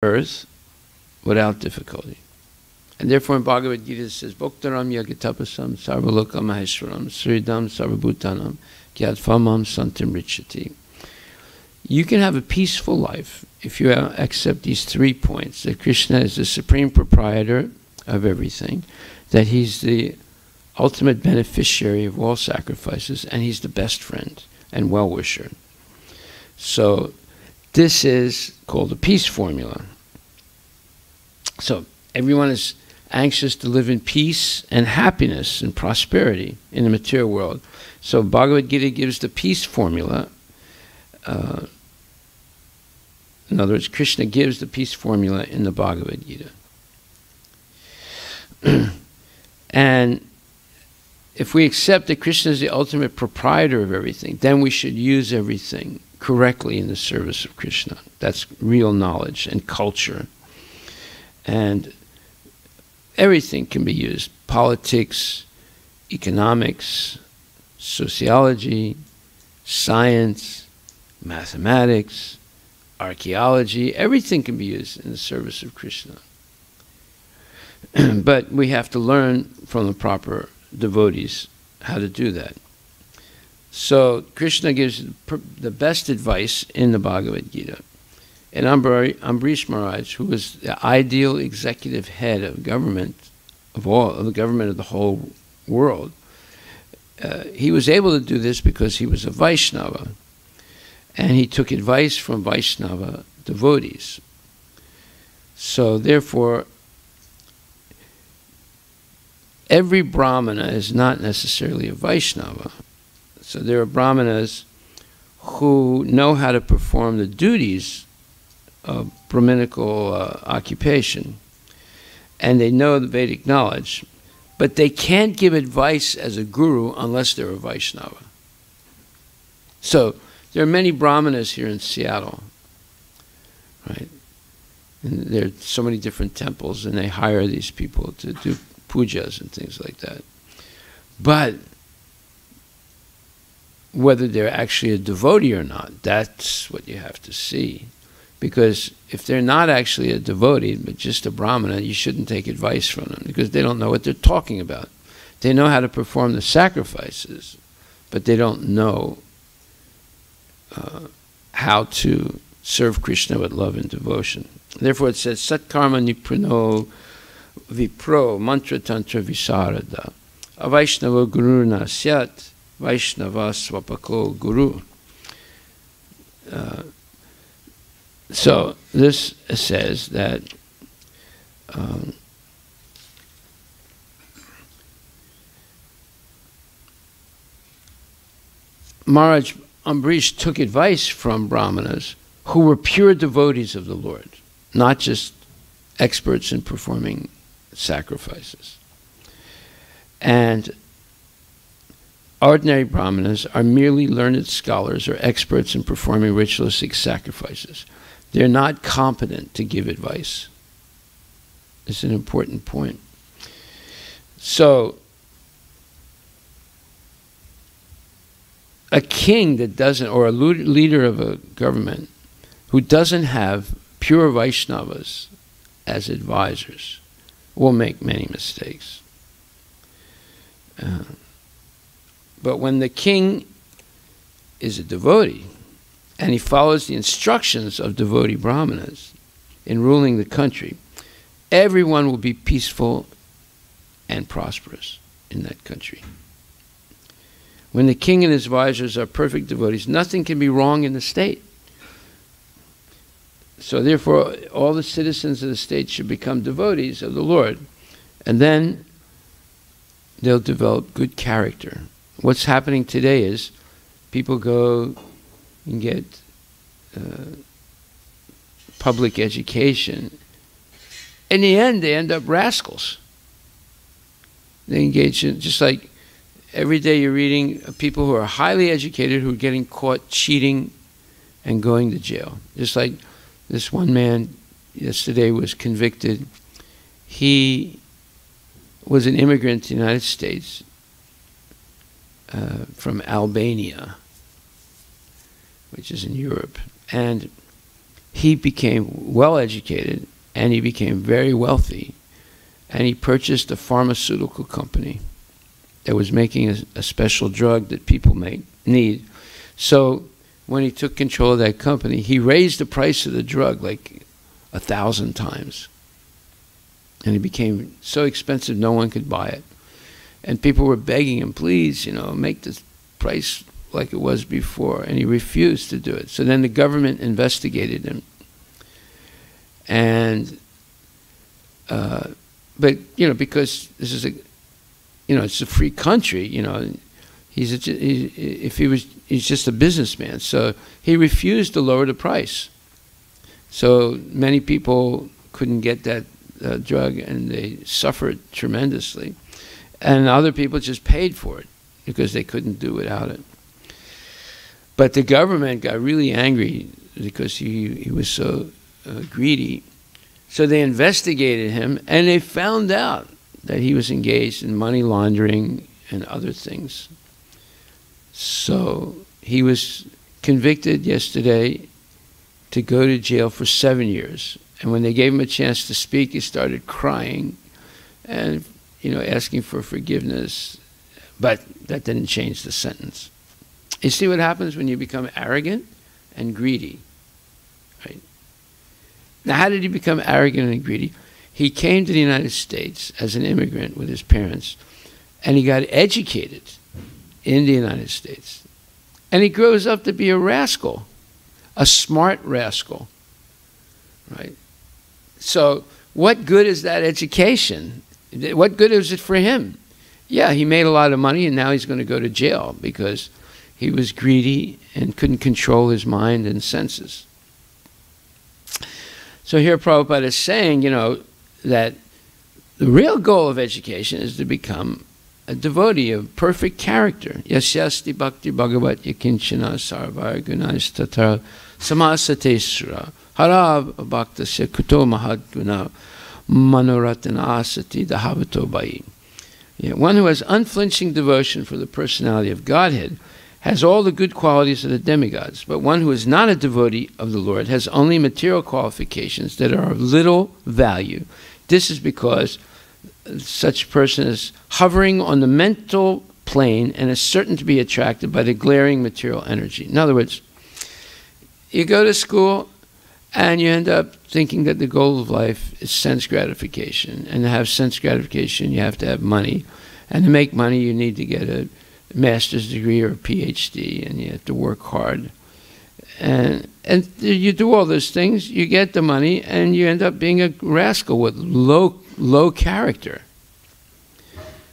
earth without difficulty. And therefore in Bhagavad Gita it says, Bhoktaram yagatapasam sarvalokam maheshwaram sridam sarvabhutanam gyatfamam santim richati. You can have a peaceful life if you accept these 3 points, that Krishna is the supreme proprietor of everything, that he's the ultimate beneficiary of all sacrifices, and he's the best friend and well-wisher. So this is called the peace formula. So everyone is anxious to live in peace and happiness and prosperity in the material world. So Bhagavad Gita gives the peace formula. In other words, Krishna gives the peace formula in the Bhagavad Gita. And if we accept that Krishna is the ultimate proprietor of everything, then we should use everything correctly in the service of Krishna. That's real knowledge and culture. And everything can be used. Politics, economics, sociology, science, mathematics, archaeology, everything can be used in the service of Krishna. But we have to learn from the proper devotees how to do that. So Krishna gives the best advice in the Bhagavad Gita. And Ambarish Maharaj, who was the ideal executive head of government, of the government of the whole world, he was able to do this because he was a Vaishnava. And he took advice from Vaishnava devotees. So therefore, every Brahmana is not necessarily a Vaishnava. So there are Brahmanas who know how to perform the duties of Brahminical occupation, and they know the Vedic knowledge, but they can't give advice as a guru unless they're a Vaishnava. So there are many Brahmanas here in Seattle, right? And there are so many different temples, and they hire these people to do pujas and things like that. But whether they're actually a devotee or not, that's what you have to see. Because if they're not actually a devotee, but just a Brahmana, you shouldn't take advice from them, because they don't know what they're talking about. They know how to perform the sacrifices, but they don't know how to serve Krishna with love and devotion. Therefore it says, Satkarma Nipuno Vipro Mantra Tantra Visarada Avaishnava Guru Nasyat Vaishnava Swapako Guru. So this says that Maharaj Ambarish took advice from Brahmanas who were pure devotees of the Lord, not just experts in performing sacrifices. And ordinary Brahmanas are merely learned scholars or experts in performing ritualistic sacrifices. They're not competent to give advice. It's an important point. So, a king that doesn't, or a leader of a government who doesn't have pure Vaishnavas as advisors will make many mistakes. But when the king is a devotee and he follows the instructions of devotee Brahmanas in ruling the country, everyone will be peaceful and prosperous in that country. When the king and his advisors are perfect devotees, nothing can be wrong in the state. So therefore, all the citizens of the state should become devotees of the Lord. And then they'll develop good character. What's happening today is people go and get public education. In the end, they end up rascals. They engage in, just like every day you're reading people who are highly educated who are getting caught cheating and going to jail. Just like this one man yesterday was convicted. He was an immigrant to the United States from Albania, which is in Europe. And he became well educated and he became very wealthy, and he purchased a pharmaceutical company that was making a special drug that people need. So when he took control of that company, he raised the price of the drug like 1,000 times. And it became so expensive no one could buy it. And people were begging him, please, make the price like it was before. And he refused to do it. So then the government investigated him. And, but, because this is it's a free country, he's just a businessman. So he refused to lower the price. So many people couldn't get that drug, and they suffered tremendously. And other people just paid for it because they couldn't do without it. But the government got really angry because he was so greedy. So they investigated him, and they found out that he was engaged in money laundering and other things. So he was convicted yesterday to go to jail for 7 years. And when they gave him a chance to speak, he started crying and, asking for forgiveness. But that didn't change the sentence. You see what happens when you become arrogant and greedy, right? Now, how did he become arrogant and greedy? He came to the United States as an immigrant with his parents, and he got educated in the United States. And he grows up to be a rascal, a smart rascal, right? So what good is that education? What good is it for him? Yeah, he made a lot of money, and now he's going to go to jail because he was greedy and couldn't control his mind and senses. So here Prabhupada is saying, that the real goal of education is to become a devotee of perfect character. Yasyasti bhakti bhagavat yakinchana sarvar gunas tatar samasate sura harav bhaktasya kuto mahad guna manoratana asati dahavato bai. One who has unflinching devotion for the personality of Godhead has all the good qualities of the demigods, but one who is not a devotee of the Lord has only material qualifications that are of little value. This is because such a person is hovering on the mental plane and is certain to be attracted by the glaring material energy. In other words, you go to school and you end up thinking that the goal of life is sense gratification. And to have sense gratification, you have to have money. And to make money, you need to get a master's degree or a PhD, and you have to work hard. And you do all those things, you get the money, and you end up being a rascal with low character.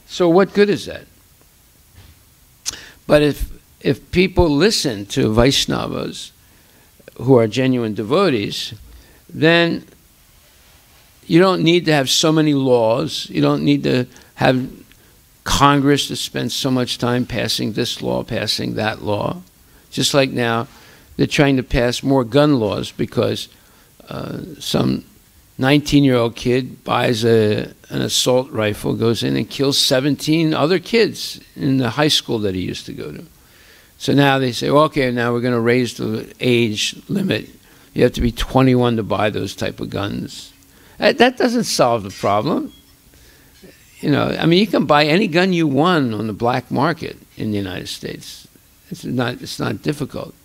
So what good is that? But if people listen to Vaishnavas who are genuine devotees, then you don't need to have so many laws. You don't need to have Congress to spend so much time passing this law, passing that law. Just like now, they're trying to pass more gun laws because some 19-year-old kid buys an assault rifle, goes in and kills 17 other kids in the high school that he used to go to. So now they say, well, okay, now we're going to raise the age limit. You have to be 21 to buy those type of guns. That doesn't solve the problem. You can buy any gun you want on the black market in the United States. It's not difficult.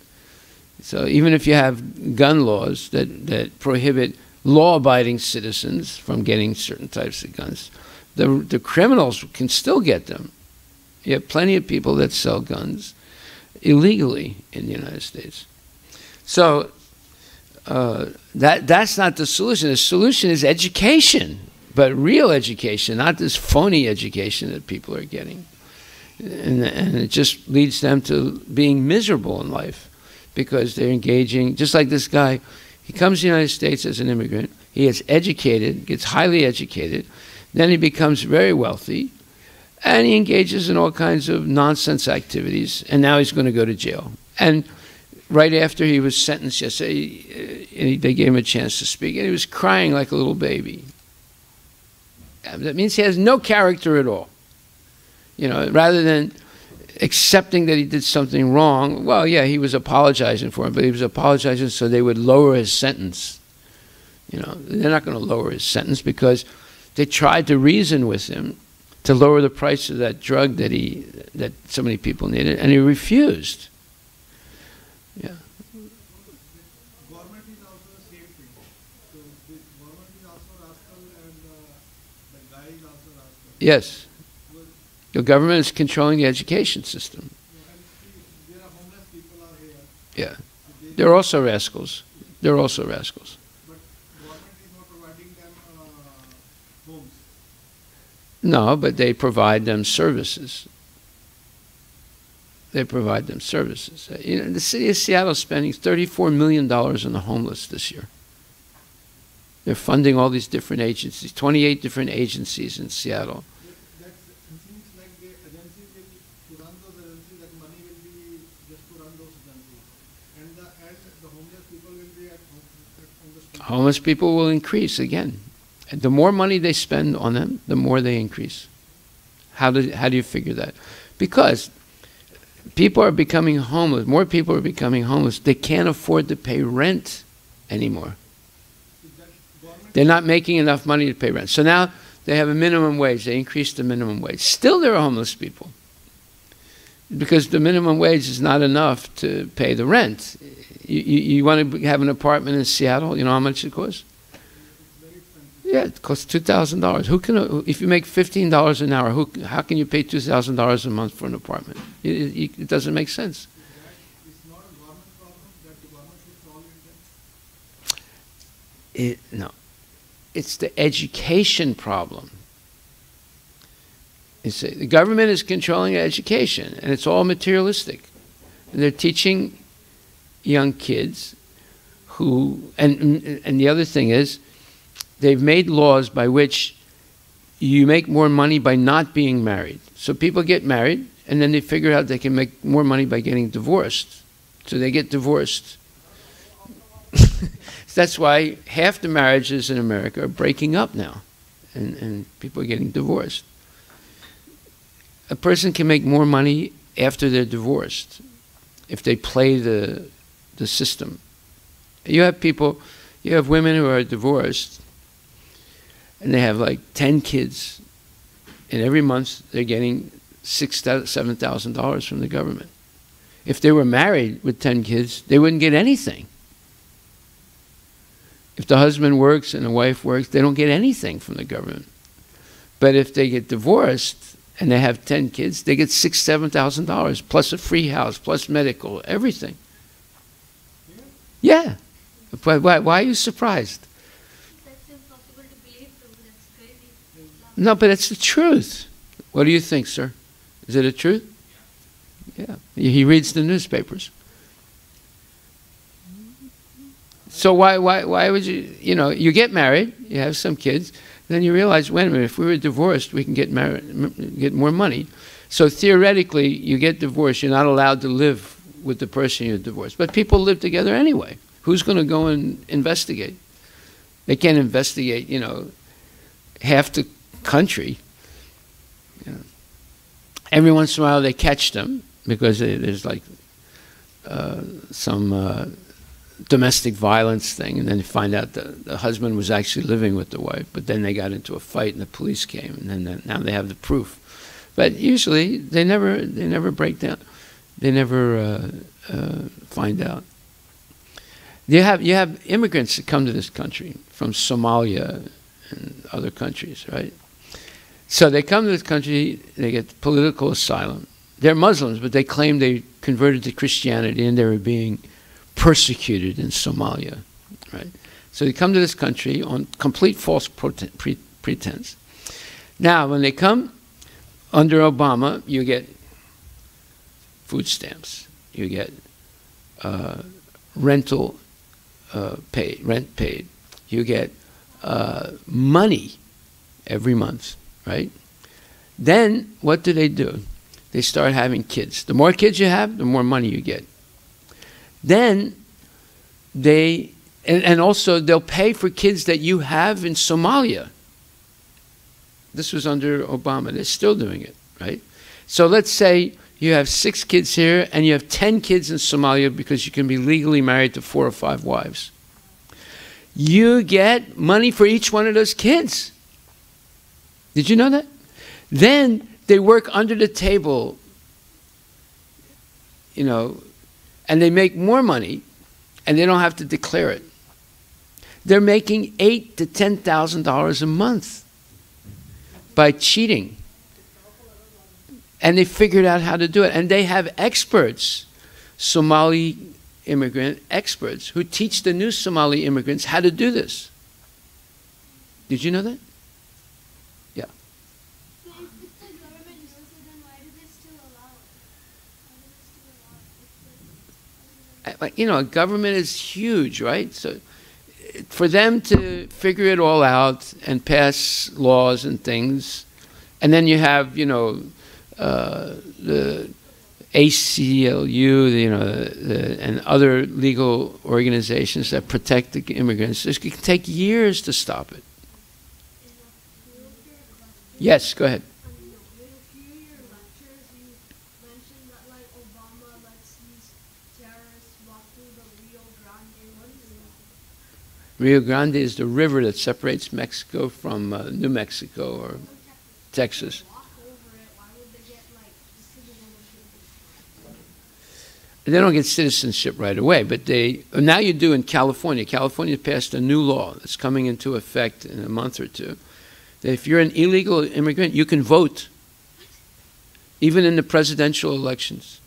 So even if you have gun laws that prohibit law-abiding citizens from getting certain types of guns, the criminals can still get them. You have plenty of people that sell guns illegally in the United States. So that's not the solution. The solution is education, but real education, not this phony education that people are getting. And it just leads them to being miserable in life because they're engaging, just like this guy. He comes to the United States as an immigrant. He gets educated, gets highly educated. Then he becomes very wealthy. And he engages in all kinds of nonsense activities. And now he's going to go to jail. And right after he was sentenced yesterday, they gave him a chance to speak. And he was crying like a little baby. That means he has no character at all. Rather than accepting that he did something wrong. Well, yeah, he was apologizing for it, but he was apologizing so they would lower his sentence. You know, they're not going to lower his sentence because they tried to reason with him to lower the price of that drug that so many people needed, and he refused. Yeah. Government is also the same thing. So the government is also rascal and the guy is also rascal. Yes. The government is controlling the education system. And see, there are homeless people are here. Yeah. They're also rascals. They're also rascals. But government is not providing them homes. No, but they provide them services. They provide them services. You know, the city of Seattle is spending $34 million on the homeless this year. They're funding all these different agencies, 28 different agencies in Seattle. That seems like the agency will, to run those agencies, that money will be just to run those agencies. And the homeless people will be on the street. Homeless people will increase again. And the more money they spend on them, the more they increase. How do you figure that? Because people are becoming homeless. More people are becoming homeless. They can't afford to pay rent anymore. They're not making enough money to pay rent. So now they have a minimum wage. They increased the minimum wage. Still there are homeless people. Because the minimum wage is not enough to pay the rent. You want to have an apartment in Seattle, you know how much it costs? Yeah, it costs $2,000. Who can, if you make $15 an hour, how can you pay $2,000 a month for an apartment? It doesn't make sense. It's not a government problem that the government should solve it. No, it's the education problem. The government is controlling education, and it's all materialistic. And they're teaching young kids who, and the other thing is, they've made laws by which you make more money by not being married. So people get married, and then they figure out they can make more money by getting divorced. So they get divorced. That's why half the marriages in America are breaking up now, and people are getting divorced. A person can make more money after they're divorced if they play the system. You have women who are divorced, and they have like 10 kids, and every month they're getting $6,000, $7,000 from the government. If they were married with 10 kids, they wouldn't get anything. If the husband works and the wife works, they don't get anything from the government. But if they get divorced and they have 10 kids, they get $6,000, $7,000 plus a free house, plus medical, everything. Yeah. Why are you surprised? That's impossible to believe, though. That's crazy. No, but it's the truth. What do you think, sir? Is it a truth? Yeah. He reads the newspapers. So why would you get married, you have some kids, then you realize, wait a minute, if we were divorced, we can get married, get more money. So theoretically, you get divorced, you're not allowed to live with the person you're divorced. But people live together anyway. Who's going to go and investigate? They can't investigate, half the country. Every once in a while they catch them because there's like some domestic violence thing, and then you find out the husband was actually living with the wife, but then they got into a fight and the police came, and then now they have the proof. But usually they never break down. They never find out. You have immigrants that come to this country from Somalia and other countries, right? So they come to this country, they get political asylum. They're Muslims, but they claim they converted to Christianity and they were being persecuted in Somalia, right? So they come to this country on complete false pretense. Now, when they come under Obama, you get food stamps, you get rent paid, you get money every month, right? Then what do? They start having kids. The more kids you have, the more money you get. Then and also they'll pay for kids that you have in Somalia. This was under Obama. They're still doing it, right? So let's say you have 6 kids here, and you have 10 kids in Somalia because you can be legally married to 4 or 5 wives. You get money for each one of those kids. Did you know that? Then they work under the table, you know, and they make more money, and they don't have to declare it. They're making $8,000 to $10,000 a month by cheating. And they figured out how to do it. And they have experts, Somali immigrant experts, who teach the new Somali immigrants how to do this. Did you know that? Yeah. So if the government knows it, then why do they still allow it? Why do they still allow it? You know, government is huge, right? So for them to figure it all out and pass laws and things, and then you have, you know, the ACLU, you know, and other legal organizations that protect the immigrants. It can take years to stop it. Yes, go ahead. In a few of your lectures, you mentioned that like Obama lets these terrorists walk through the Rio Grande. What is that? Rio Grande is the river that separates Mexico from New Mexico or Texas. Walk over it. Why would they get like citizenship? They don't get citizenship right away, but they now you do in California. California passed a new law that's coming into effect in a month or two. That if you're an illegal immigrant, you can vote, even in the presidential elections.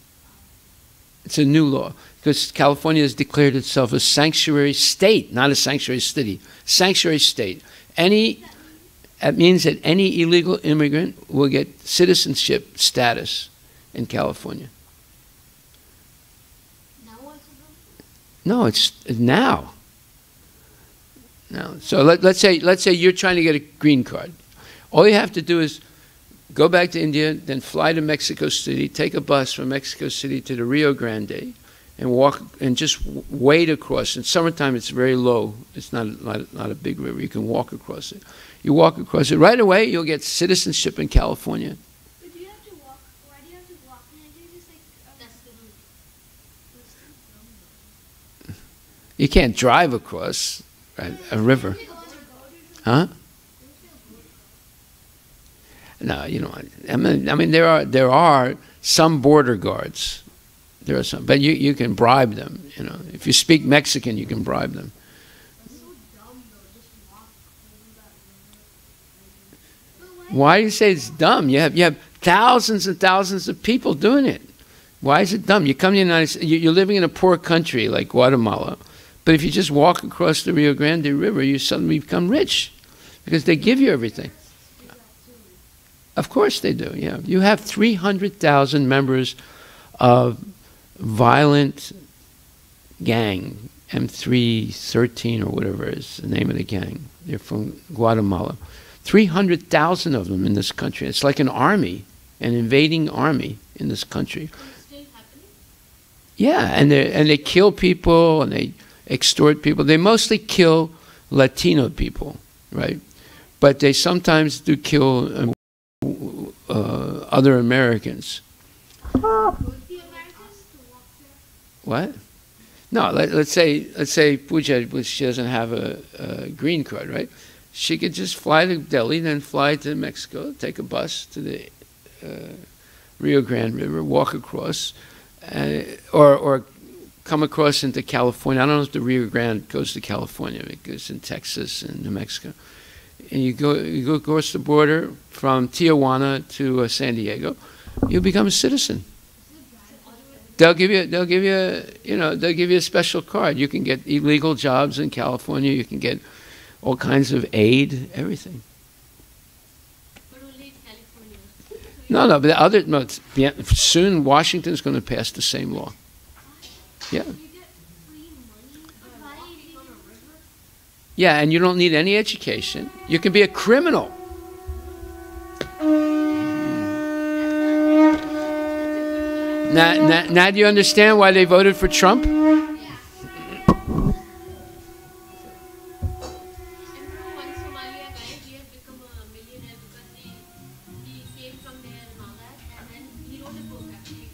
It's a new law because California has declared itself a sanctuary state, not a sanctuary city. Sanctuary state. That means that any illegal immigrant will get citizenship status in California. No, it's now. No. So let's say you're trying to get a green card. All you have to do is go back to India, then fly to Mexico City, take a bus from Mexico City to the Rio Grande, and walk and just wade across. In summertime, it's very low. It's not a big river. You can walk across it. You walk across it right away. You'll get citizenship in California. But do you have to walk? Why do you have to walk? Can't you just like that's the route? You can't drive across a river. Huh? No, you know. I mean, there are some border guards. There are some, but you can bribe them. You know, if you speak Mexican, you can bribe them. That's so dumb though. Just walk over that river. Why do you say it's dumb? You have thousands and thousands of people doing it. Why is it dumb? You come to the United States. You're living in a poor country like Guatemala. But if you just walk across the Rio Grande River, you suddenly become rich because they give you everything. Of course they do, yeah. You have 300,000 members of violent gang, M313 or whatever is the name of the gang. They're from Guatemala. 300,000 of them in this country. It's like an army, an invading army in this country. It's still happening? Yeah, and they kill people and they extort people. They mostly kill Latino people, right? But they sometimes do kill other Americans. Would the Americans to walk there? What? No, let's say Pooja, she doesn't have a green card, right? She could just fly to Delhi, then fly to Mexico, take a bus to the Rio Grande River, walk across, or come across into California. I don't know if the Rio Grande goes to California. It goes in Texas and New Mexico. And you go across the border from Tijuana to San Diego. You become a citizen. They'll give you a special card. You can get illegal jobs in California. You can get all kinds of aid, everything. But only in California. Soon Washington's going to pass the same law. Yeah. You get free money by living on a river? Yeah, and you don't need any education. You can be a criminal. Now do you understand why they voted for Trump? One Somalia guy, he had become a millionaire because he came from there and all that, and then he wrote a book actually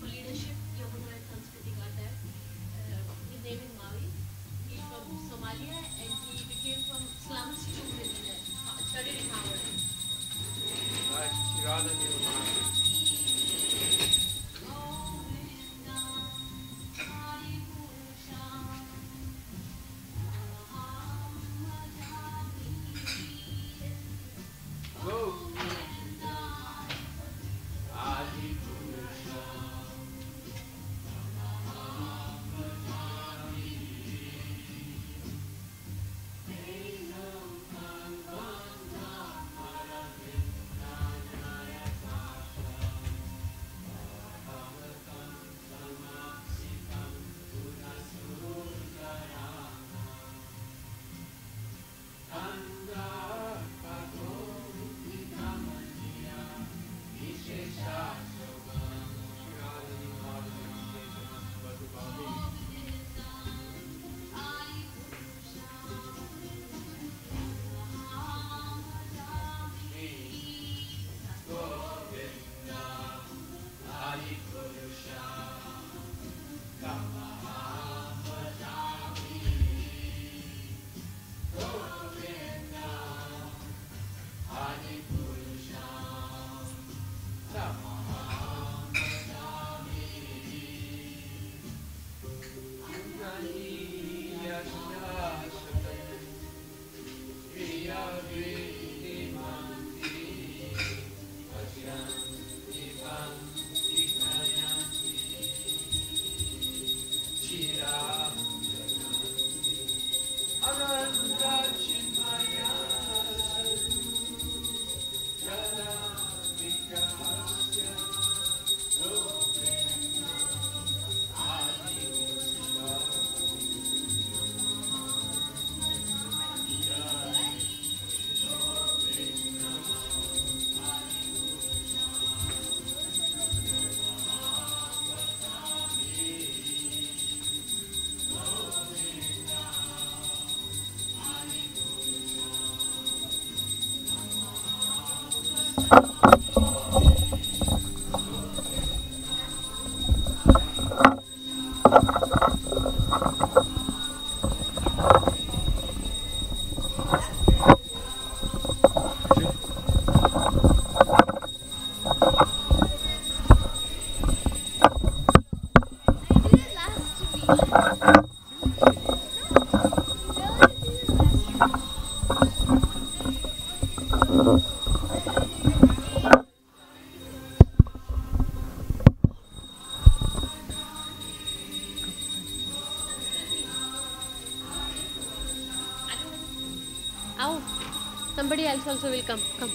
Somebody else also will come. Come.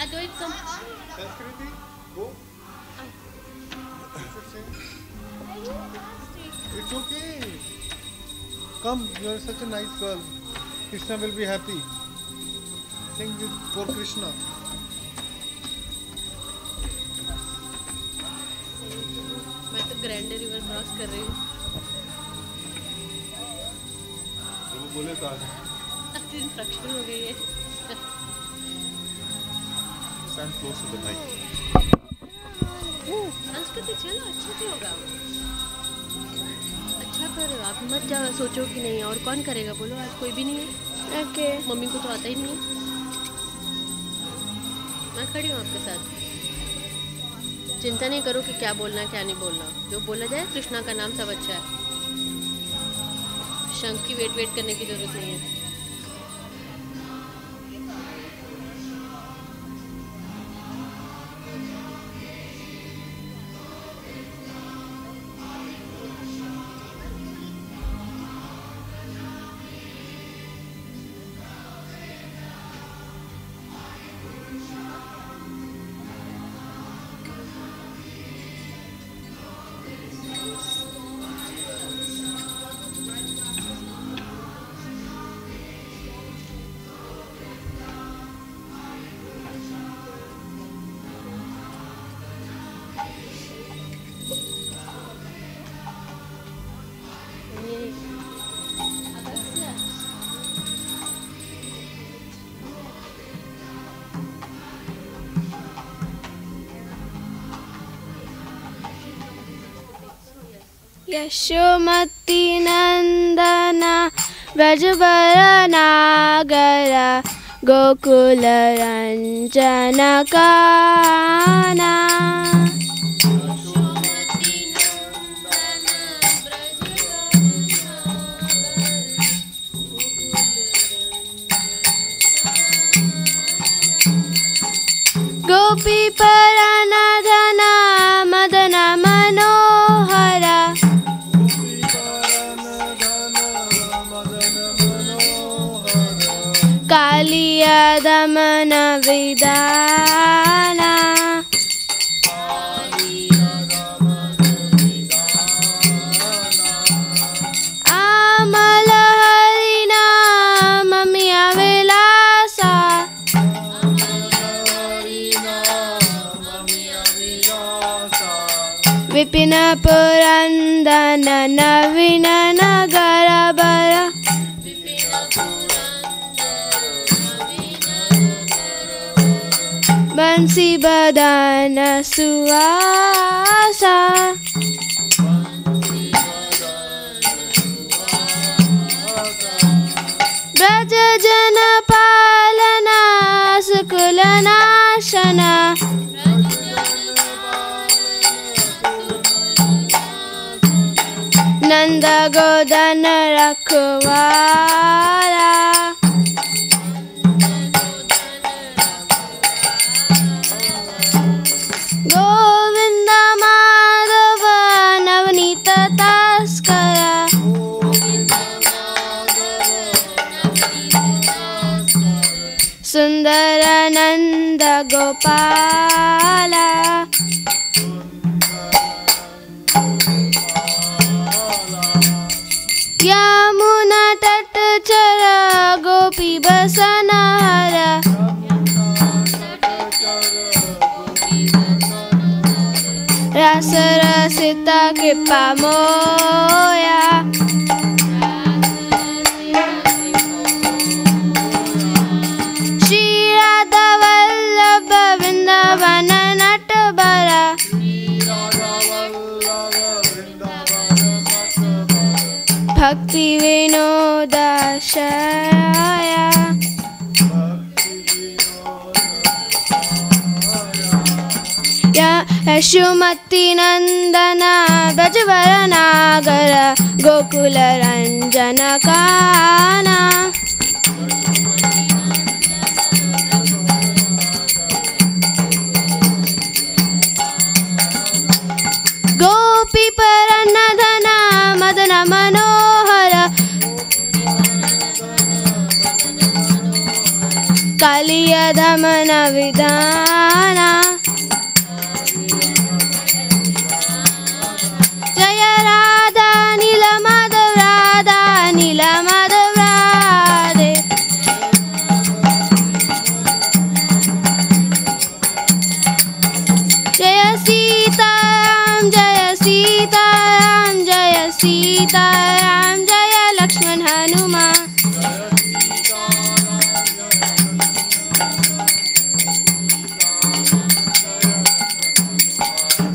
Advait, come. Sanskriti, go. It's okay. Come, you are such a nice girl. Krishna will be happy. Sing with for Krishna. मैं तो grand river cross कर रही हूँ। वो बोले तो instruction हो गई है। Stand close to the mic. संस्कृति चलो अच्छा भी होगा। अच्छा करो आप मत जाओ सोचो कि नहीं और कौन करेगा बोलो आज कोई भी नहीं है। ओके मम्मी को तो आता ही नहीं है। मैं खड़ी हूँ आपके साथ। चिंता नहीं करो कि क्या बोलना क्या नहीं बोलना जो बोला जाए कृष्णा का नाम सब अच्छा है। शंख की वेट करने की जरूरत नहीं है। यशोमती नंदना व्रजवर नागर गोकुलरञ्जनकाना गोपीपरानधन मदन मनोहर कालिया दमन विदाना आमल हरिना ममिया विलासा विपिन पुरंदन नवीन नगर बर बंसी बदन सुवासा ब्रज जन पालना सुकुल नाशना नंद गोदन रखवाला गोविंद माधव नवनीत तस्करा सुंदर नंद गोपाला यमुना तट चर गोपी बसनहर रस रसिता कृपा मोया श्री राधा वल्लभ वृंदावन नटबरा भक्ति विनोदाशया यशोमती नंदन ब्रजवर नागर गोकुल रंजन काना गोपी परनधन मदन मनोहर कालिय दमन विधाना जय राधा नील माधव राधा नील माधव राधे जय सीताराम जय सीताराम जय सीताराम जय लक्ष्मण हनुमान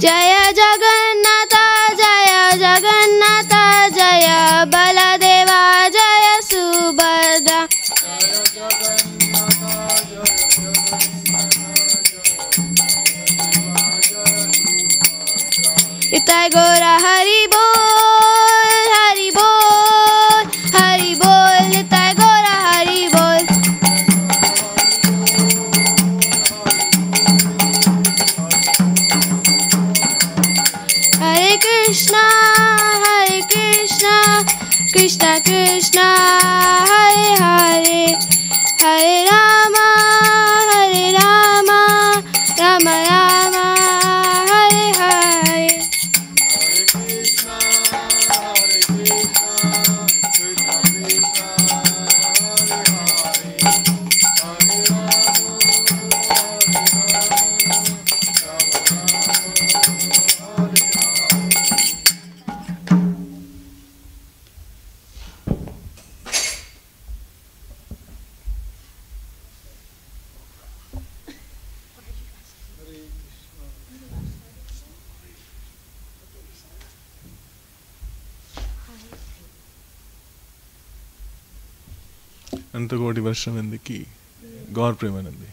जय जगन्नाथ जय जगन्नाथ जय बलदेवा जय सुभद्रा इतय गोरा हरि बोल हरि बोल हरि बोल इतय गोरा हरि बोल हरे कृष्णा कृष्णा कृष्णा हरे हरे हरे राम राम राम हरे हरे అంతకోటి వర్షం ఎందుకి Gaur Premanandi.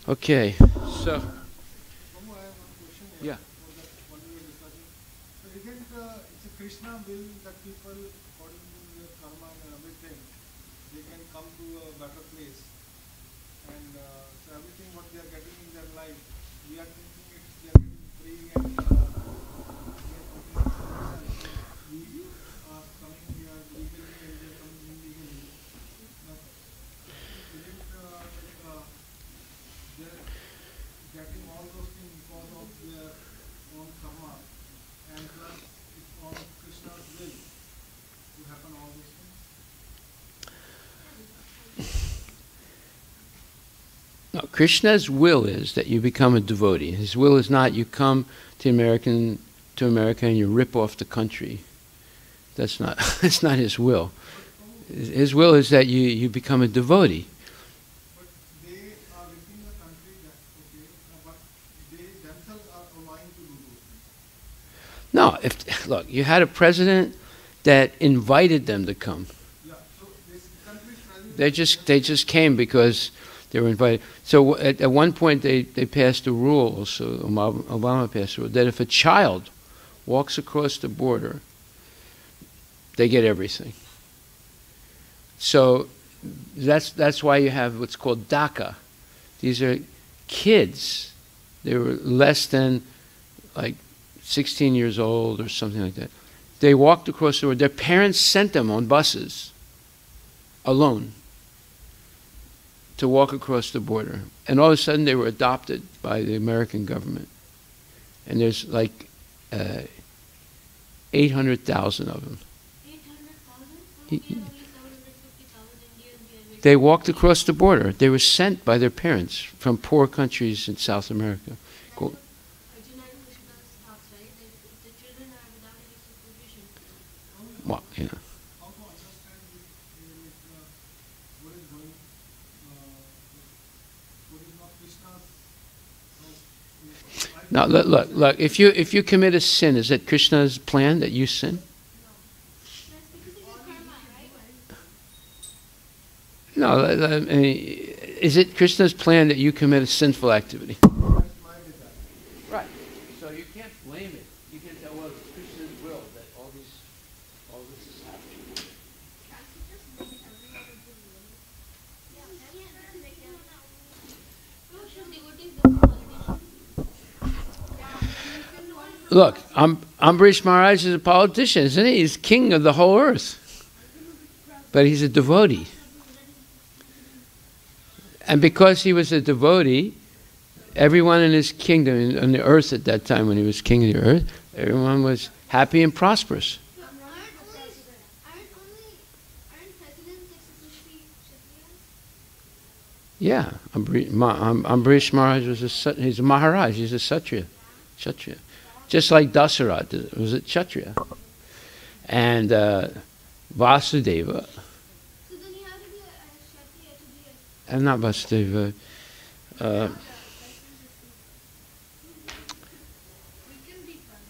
Okay, so Prabhu, I have one question here. Yeah. For that what we were discussing. So isn't it's a Krishna will that people, according to their karma and everything, they can come to a better place. And so everything what they are getting in their life, we are thinking they are getting free and we are completely service. So we are coming here legally and they are coming illegally. But isn't they're getting all those things because of their own karma, and plus it's on Krishna's will to happen all those things? no, Krishna's will is that you become a devotee. His will is not you come to America and you rip off the country. That's not that's not his will. His will is that you become a devotee. But they are within the country that okay, but they themselves are allowing to do those things. No, if look, you had a president that invited them to come. Yeah, so this country's president They just came because they were invited. So at one point they passed a rule, so Obama passed a rule, that if a child walks across the border, they get everything. So that's why you have what's called DACA. These are kids. They were less than like 16 years old or something like that. They walked across the road. Their parents sent them on buses alone to walk across the border. And all of a sudden they were adopted by the American government. And there's like 800,000 of them. 800,000? They walked across the border. They were sent by their parents from poor countries in South America. Cool. Well, yeah. How to understand what is going, what is not Krishna's. Now look. If you commit a sin, is it Krishna's plan that you sin? No. I mean, is it Krishna's plan that you commit a sinful activity? Right. So you can't blame it. You can't tell, well, it's Krishna's will that all this is happening. Look, Ambrish Maharaj is a politician, isn't he? He's king of the whole earth. But he's a devotee. And because he was a devotee, everyone in his kingdom, on the earth at that time when he was king of the earth, everyone was happy and prosperous. Aren't presidents supposed to be Kshatriyas? Yeah, Ambrish Maharaj he's a Maharaj, he's a Kshatriya. Just like Dasarat was a Kshatriya. And Vasudeva, So then you have to be a Kshatriya to be a... and not Vasudeva,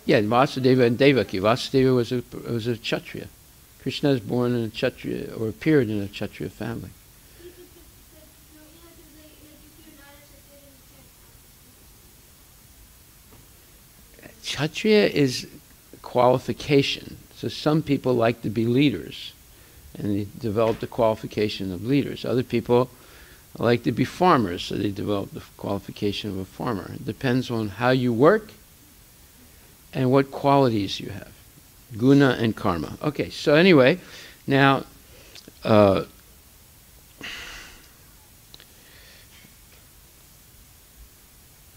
yeah, Vasudeva and Devaki. Vasudeva was a Kshatriya. Krishna was born in a Kshatriya, or appeared in a Kshatriya family. Kshatriya is qualification. So some people like to be leaders, and they develop the qualification of leaders. Other people like to be farmers, so they develop the qualification of a farmer. It depends on how you work and what qualities you have. Guna and karma. Okay, so anyway, now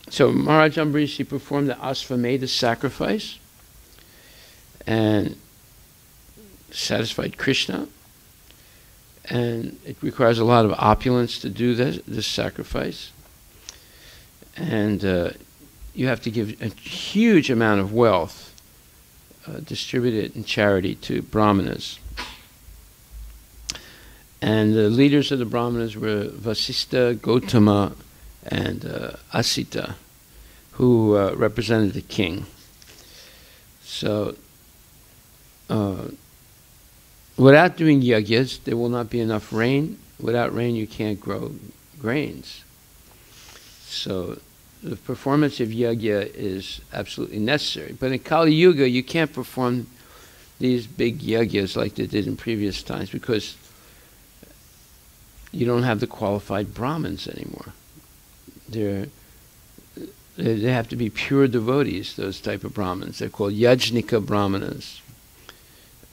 so Maharaj Ambrish, he performed the Asvamedha sacrifice and satisfied Krishna. And it requires a lot of opulence to do this sacrifice. And you have to give a huge amount of wealth, distributed in charity to brahmanas. And the leaders of the brahmanas were Vasistha, Gautama, and Asita, who represented the king. So, without doing yagyas, there will not be enough rain. Without rain, you can't grow grains. So, the performance of yagya is absolutely necessary. But in Kali Yuga, you can't perform these big yagyas like they did in previous times because you don't have the qualified Brahmins anymore. They have to be pure devotees, those type of Brahmins. They're called Yajnika Brahmanas.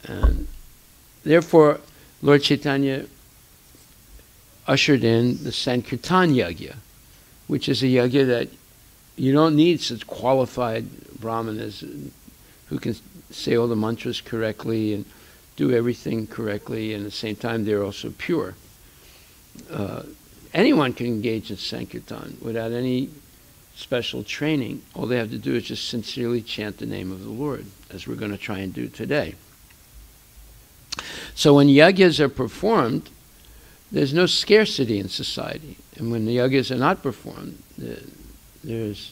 And therefore, Lord Chaitanya ushered in the Sankirtan Yagya, which is a yagya that you don't need such qualified brahmanas who can say all the mantras correctly and do everything correctly, and at the same time they're also pure. Anyone can engage in Sankirtan without any special training. All they have to do is just sincerely chant the name of the Lord, as we're going to try and do today. So when yagyas are performed, there's no scarcity in society. And when the yagyas are not performed, Bhumi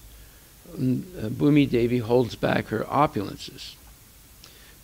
Devi holds back her opulences.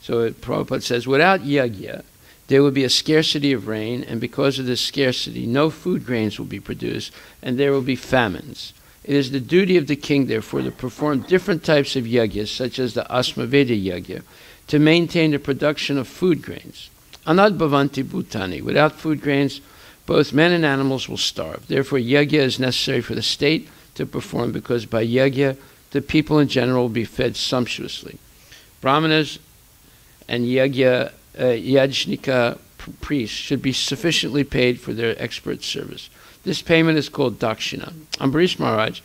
So Prabhupada says, without yagya, There will be a scarcity of rain, and because of this scarcity, no food grains will be produced, and there will be famines. It is the duty of the king, therefore, to perform different types of yagyas, such as the Asmaveda yagya, to maintain the production of food grains. Anad bhavanti bhutani. Without food grains, both men and animals will starve. Therefore, yagya is necessary for the state to perform, because by yagya, the people in general will be fed sumptuously. Brahmanas and yajnika priests should be sufficiently paid for their expert service. This payment is called dakshina. Ambarish Maharaj,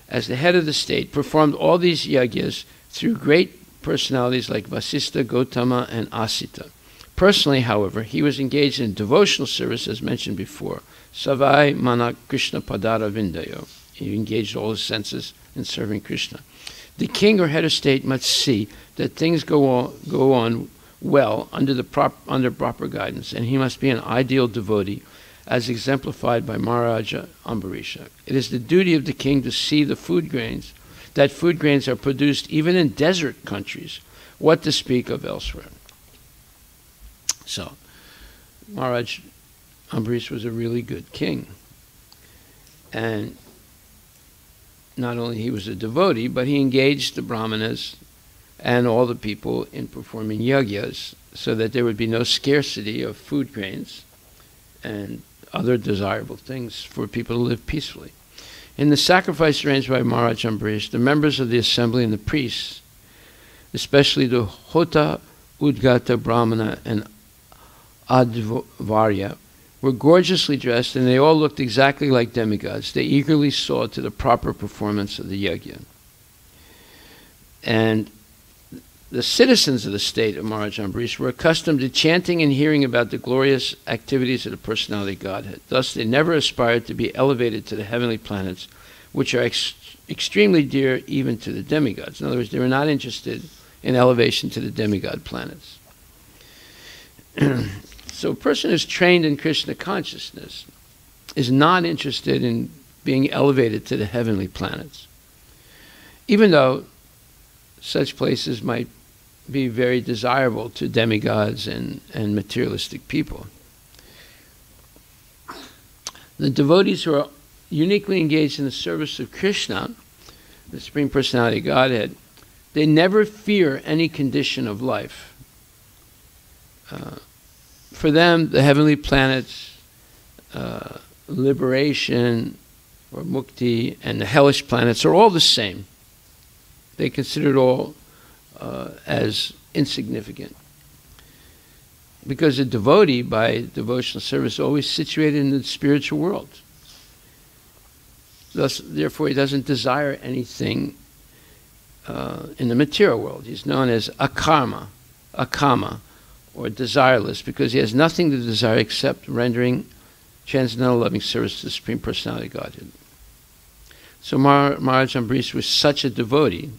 as the head of the state, performed all these yagyas through great personalities like Vasistha, Gautama, and Asita. Personally, however, he was engaged in devotional service, as mentioned before. Savai mana Krishna padara vindayo. He engaged all his senses in serving Krishna. The king or head of state must see that things go on well under proper guidance, and he must be an ideal devotee, as exemplified by Maharaja Ambarisha. It is the duty of the king to see that food grains are produced even in desert countries, what to speak of elsewhere. So, Maharaj Ambarisha was a really good king. And not only he was a devotee, but he engaged the brahmanas and all the people in performing yagyas so that there would be no scarcity of food grains and other desirable things for people to live peacefully. In the sacrifice arranged by Maharaj Ambarisha, the members of the assembly and the priests, especially the Hota, Udgata, Brahmana, and Advarya, were gorgeously dressed, and they all looked exactly like demigods. They eagerly saw to the proper performance of the yajna. And the citizens of the state of Maharaj Ambarisha were accustomed to chanting and hearing about the glorious activities of the personality Godhead. Thus, they never aspired to be elevated to the heavenly planets, which are extremely dear even to the demigods. In other words, they were not interested in elevation to the demigod planets. So a person who's trained in Krishna consciousness is not interested in being elevated to the heavenly planets, even though such places might be very desirable to demigods and materialistic people. The devotees who are uniquely engaged in the service of Krishna, the Supreme Personality of Godhead, they never fear any condition of life. For them, the heavenly planets, liberation or mukti, and the hellish planets are all the same. They consider it all as insignificant. Because a devotee, by devotional service, is always situated in the spiritual world. Thus, therefore, he doesn't desire anything in the material world. He's known as akama, or desireless, because he has nothing to desire except rendering transcendental loving service to the Supreme Personality of Godhead. So Maharaj Ambarisha was such a devotee,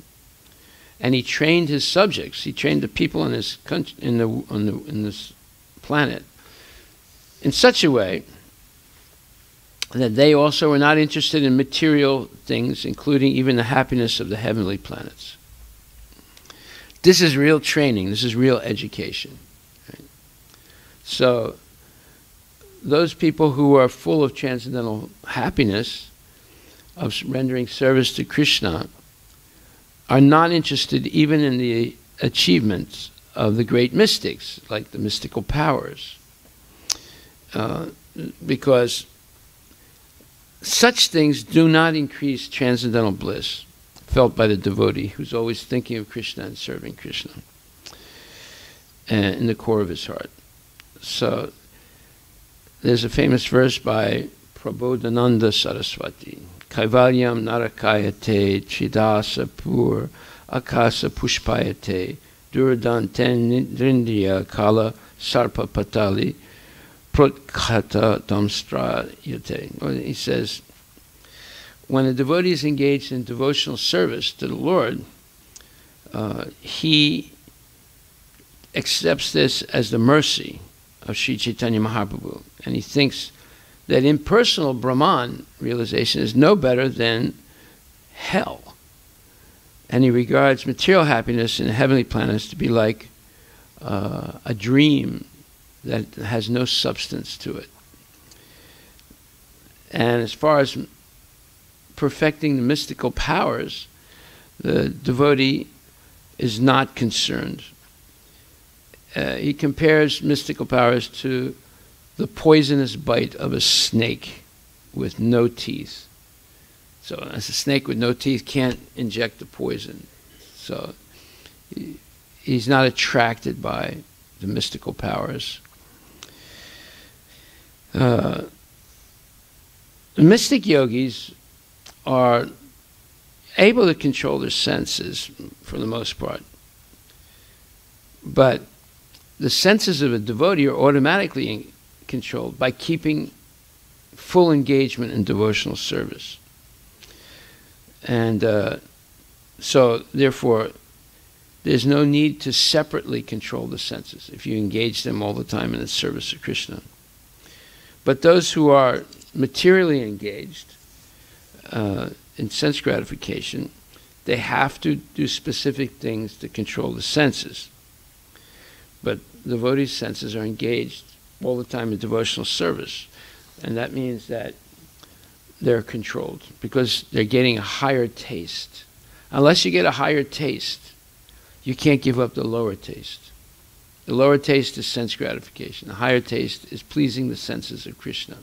and he trained his subjects. He trained the people in this country, in this planet, in such a way that they also were not interested in material things, including even the happiness of the heavenly planets. This is real training. This is real education. Right? So those people who are full of transcendental happiness, of rendering service to Krishna, are not interested even in the achievements of the great mystics, like the mystical powers, because such things do not increase transcendental bliss felt by the devotee who's always thinking of Krishna and serving Krishna in the core of his heart. So there's a famous verse by Prabodhananda Saraswati. Kaivalyam narakayate chidasa pur akasa pushpayate durdan tendrindiya kala sarpa patali protkata damstrayate. He says, when a devotee is engaged in devotional service to the Lord, he accepts this as the mercy of Sri Chaitanya Mahaprabhu, and he thinks that impersonal Brahman realization is no better than hell. And he regards material happiness in the heavenly planets to be like a dream that has no substance to it. And as far as perfecting the mystical powers, the devotee is not concerned. He compares mystical powers to the poisonous bite of a snake with no teeth. So as a snake with no teeth can't inject the poison. So he's not attracted by the mystical powers. The mystic yogis are able to control their senses for the most part. But the senses of a devotee are automatically controlled by keeping full engagement in devotional service. And so, therefore, there's no need to separately control the senses if you engage them all the time in the service of Krishna. But those who are materially engaged in sense gratification, they have to do specific things to control the senses. But the devotees' senses are engaged all the time in devotional service. And that means that they're controlled because they're getting a higher taste. Unless you get a higher taste, you can't give up the lower taste. The lower taste is sense gratification. The higher taste is pleasing the senses of Krishna.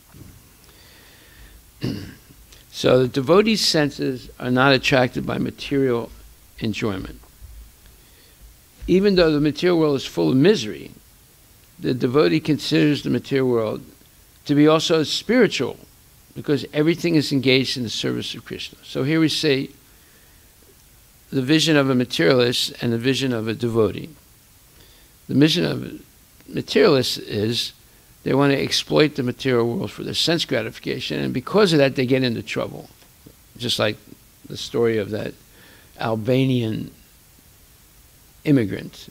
So the devotee's senses are not attracted by material enjoyment. Even though the material world is full of misery, the devotee considers the material world to be also spiritual because everything is engaged in the service of Krishna. So here we say the vision of a materialist and the vision of a devotee. The vision of a materialist is they want to exploit the material world for their sense gratification, and because of that they get into trouble. Just like the story of that Albanian immigrant.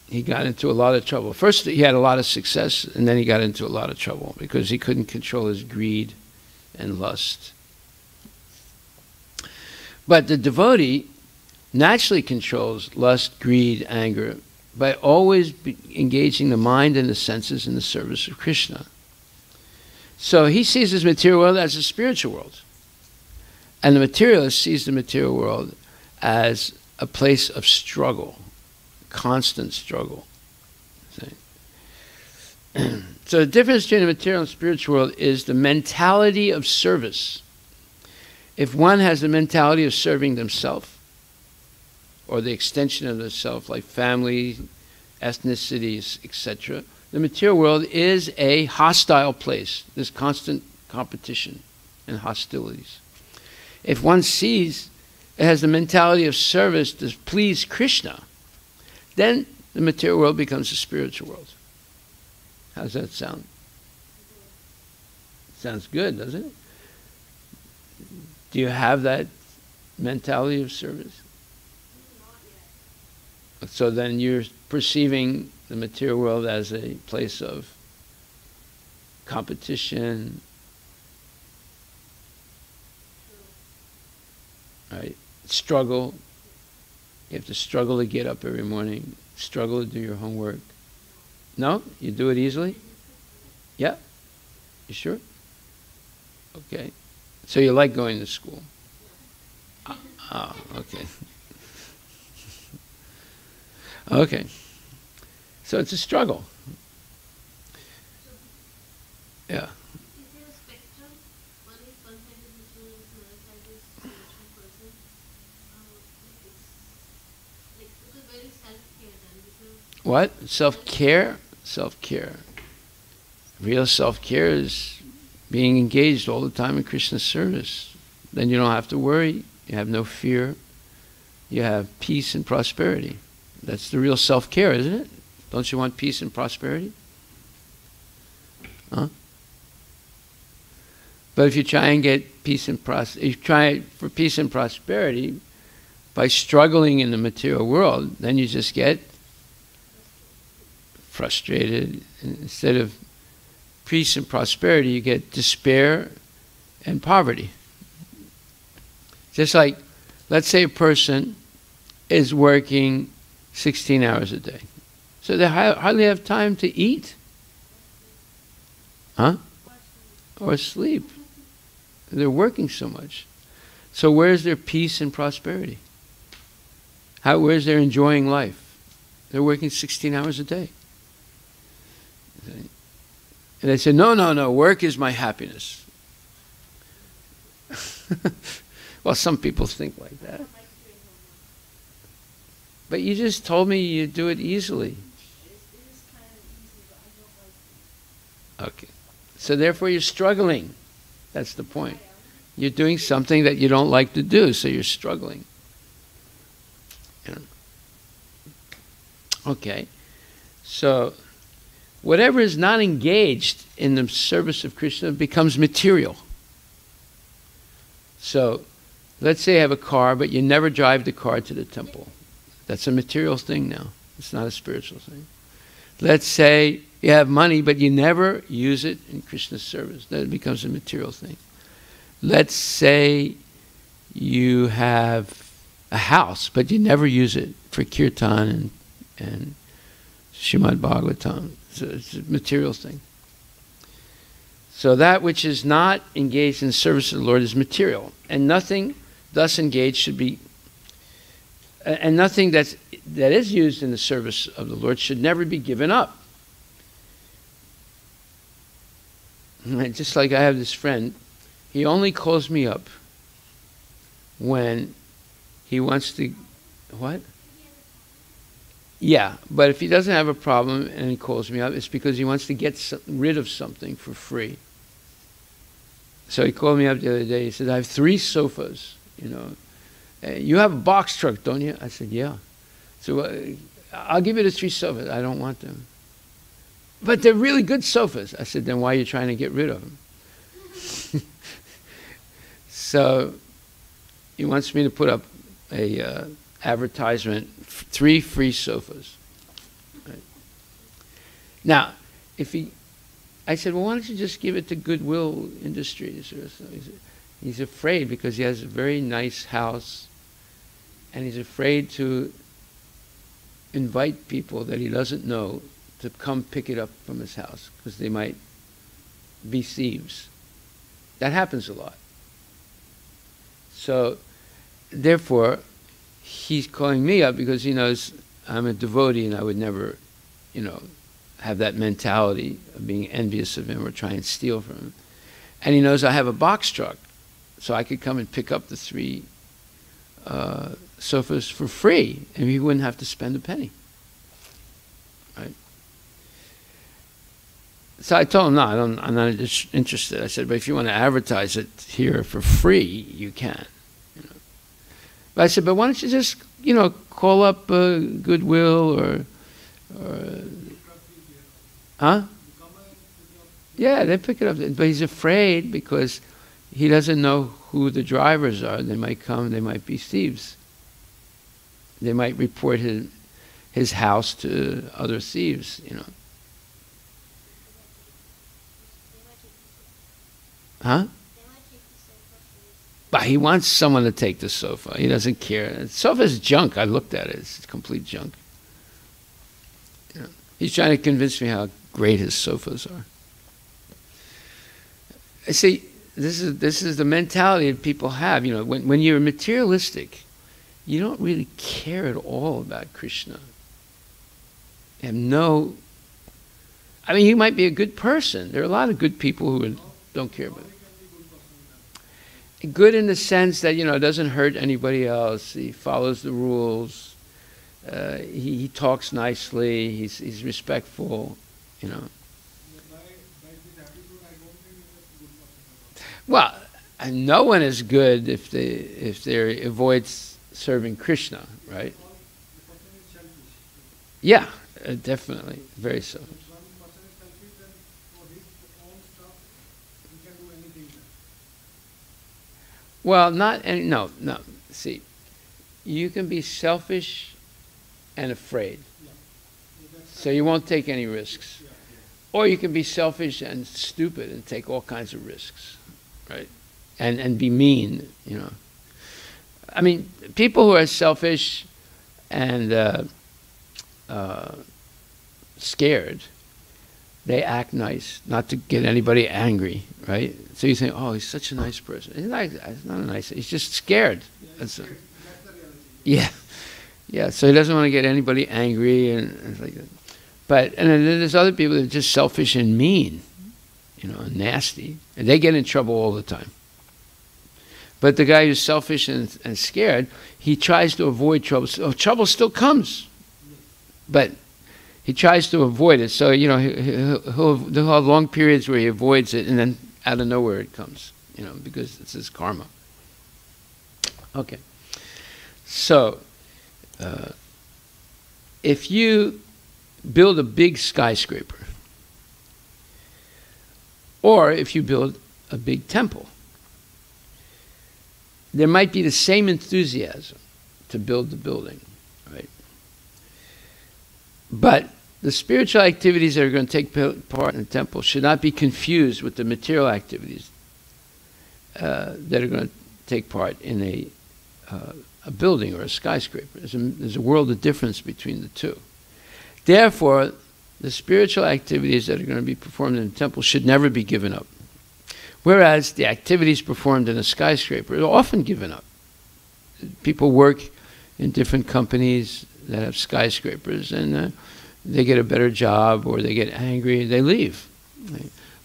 He got into a lot of trouble. First he had a lot of success, and then he got into a lot of trouble because he couldn't control his greed and lust. But the devotee naturally controls lust, greed, anger by always engaging the mind and the senses in the service of Krishna. So he sees his material world as a spiritual world. And the materialist sees the material world as a place of struggle, constant struggle. So the difference between the material and spiritual world is the mentality of service. If one has the mentality of serving themselves, or the extension of themselves, like family, ethnicities, etc., the material world is a hostile place. There's constant competition and hostilities. If one sees it has the mentality of service to please Krishna, then the material world becomes a spiritual world. How does that sound? Sounds good, doesn't it? Do you have that mentality of service? So then you're perceiving the material world as a place of competition, right? Struggle. You have to struggle to get up every morning, struggle to do your homework. No? You do it easily? Yeah? You sure? Okay. So you like going to school? Oh, okay. Okay. So it's a struggle. Yeah. Is there a spectrum? One is one-sided material, the other side is spiritual person. Because where is self-care then? Because What? Self-care? Self-care. Real self-care is being engaged all the time in Krishna's service. Then you don't have to worry. You have no fear. You have peace and prosperity. That's the real self-care, isn't it? Don't you want peace and prosperity? Huh? But if you try and get peace and you try for peace and prosperity by struggling in the material world, then you just get frustrated. Instead of peace and prosperity, you get despair and poverty. Just like, let's say a person is working 16 hours a day. So they hardly have time to eat. Huh? Or sleep. They're working so much. So where's their peace and prosperity? Where's their enjoying life? They're working 16 hours a day. And they say, no, work is my happiness. Well, some people think like that. But you just told me you do it easily. Okay. So therefore you're struggling. That's the point. You're doing something that you don't like to do, so you're struggling. Yeah. Okay. So whatever is not engaged in the service of Krishna becomes material. So let's say you have a car, but you never drive the car to the temple. That's a material thing now. It's not a spiritual thing. Let's say you have money, but you never use it in Krishna's service. Then it becomes a material thing. Let's say you have a house, but you never use it for kirtan and Srimad Bhagavatam. So it's a material thing. So that which is not engaged in the service of the Lord is material. And nothing thus engaged should be, and nothing that is used in the service of the Lord should never be given up. Just like I have this friend, he only calls me up when he wants to, what? Yeah, but if he doesn't have a problem and he calls me up, it's because he wants to get rid of something for free. So he called me up the other day. He said, I have 3 sofas, you have a box truck, don't you? I said, yeah. So I'll give you the 3 sofas. I don't want them. But they're really good sofas. I said, then why are you trying to get rid of them? So he wants me to put up a advertisement, 3 free sofas. Right. Now, I said, well, why don't you just give it to Goodwill Industries or something? He's afraid because he has a very nice house, and he's afraid to invite people that he doesn't know to come pick it up from his house because they might be thieves. That happens a lot. So, therefore, he's calling me up because he knows I'm a devotee and I would never, have that mentality of being envious of him or try and steal from him. And he knows I have a box truck, so I could come and pick up the 3 sofas for free, and he wouldn't have to spend a penny. Right? So I told him, no, I'm not interested. I said, but if you want to advertise it here for free, you can. But I said, but why don't you just, call up Goodwill or huh? Yeah, they pick it up. But he's afraid because he doesn't know who the drivers are. They might come, they might be thieves. They might report his house to other thieves, Huh? But he wants someone to take the sofa. He doesn't care. The sofa's junk. I looked at it. It's complete junk. He's trying to convince me how great his sofas are. I see, this is the mentality that people have. When you're materialistic, you don't really care at all about Krishna. You have no... you might be a good person. There are a lot of good people who don't care about it. Good in the sense that, doesn't hurt anybody else. He follows the rules. He talks nicely. He's respectful, Well, no one is good if they avoid serving Krishna, right? Yeah, definitely. Very selfish. Well, no. See, you can be selfish and afraid. So you won't take any risks. Or you can be selfish and stupid and take all kinds of risks, right? And be mean, people who are selfish and scared they act nice, not to get anybody angry, right? So you think, oh, he's such a nice person. He's not a nice, he's just scared. That's the reality. Yeah. Yeah, so he doesn't want to get anybody angry and it's like that. But, and then there's other people that are just selfish and mean, and nasty. And they get in trouble all the time. But the guy who's selfish and scared, he tries to avoid trouble. So trouble still comes. But he tries to avoid it. So, he'll have long periods where he avoids it and then out of nowhere it comes, because it's his karma. Okay. So, if you build a big skyscraper, or if you build a big temple, there might be the same enthusiasm to build the building, right? But the spiritual activities that are going to take part in the temple should not be confused with the material activities that are going to take part in a building or a skyscraper. There's a world of difference between the two. Therefore, the spiritual activities that are going to be performed in the temple should never be given up. Whereas the activities performed in a skyscraper are often given up. People work in different companies that have skyscrapers and they get a better job or they get angry, they leave.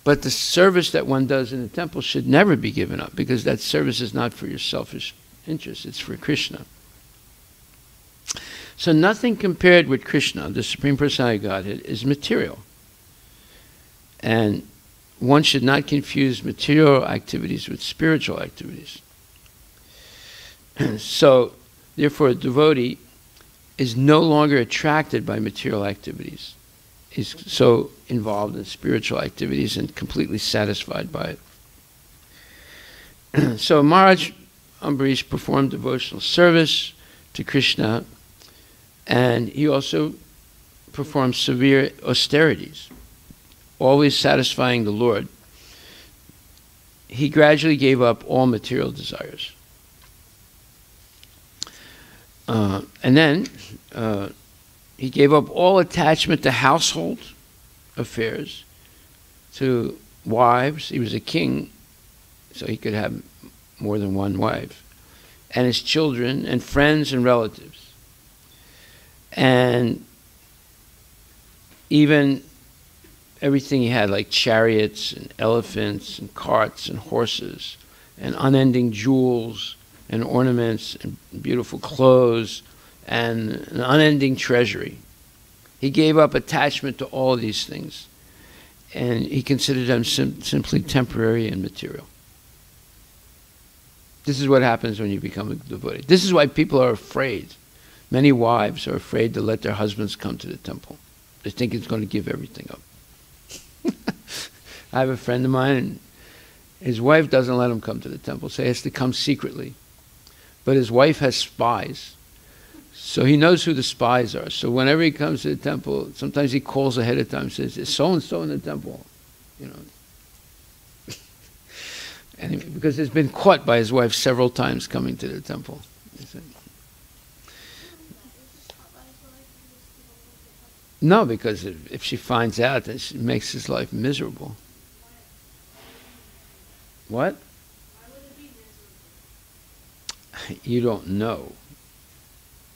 But the service that one does in the temple should never be given up because that service is not for your selfish interest, it's for Krishna. So nothing compared with Krishna, the Supreme Personality of Godhead, is material. And one should not confuse material activities with spiritual activities. So, therefore, a devotee is no longer attracted by material activities. He's so involved in spiritual activities and completely satisfied by it. So Maharaj Ambarish performed devotional service to Krishna, and he also performed severe austerities, always satisfying the Lord. He gradually gave up all material desires. And then he gave up all attachment to household affairs, to wives. He was a king, so he could have more than one wife, and his children and friends and relatives. And even everything he had, like chariots and elephants and carts and horses and unending jewels and ornaments and beautiful clothes and an unending treasury. He gave up attachment to all of these things, and he considered them simply temporary and material. This is what happens when you become a devotee. This is why people are afraid. Many wives are afraid to let their husbands come to the temple. They think he's going to give everything up. I have a friend of mine, and his wife doesn't let him come to the temple, so he has to come secretly. But his wife has spies, so he knows who the spies are. So whenever he comes to the temple, sometimes he calls ahead of time and says, "Is so-and-so in the temple?" And because he's been caught by his wife several times coming to the temple. No, because if she finds out, then she makes his life miserable. What? You don't know.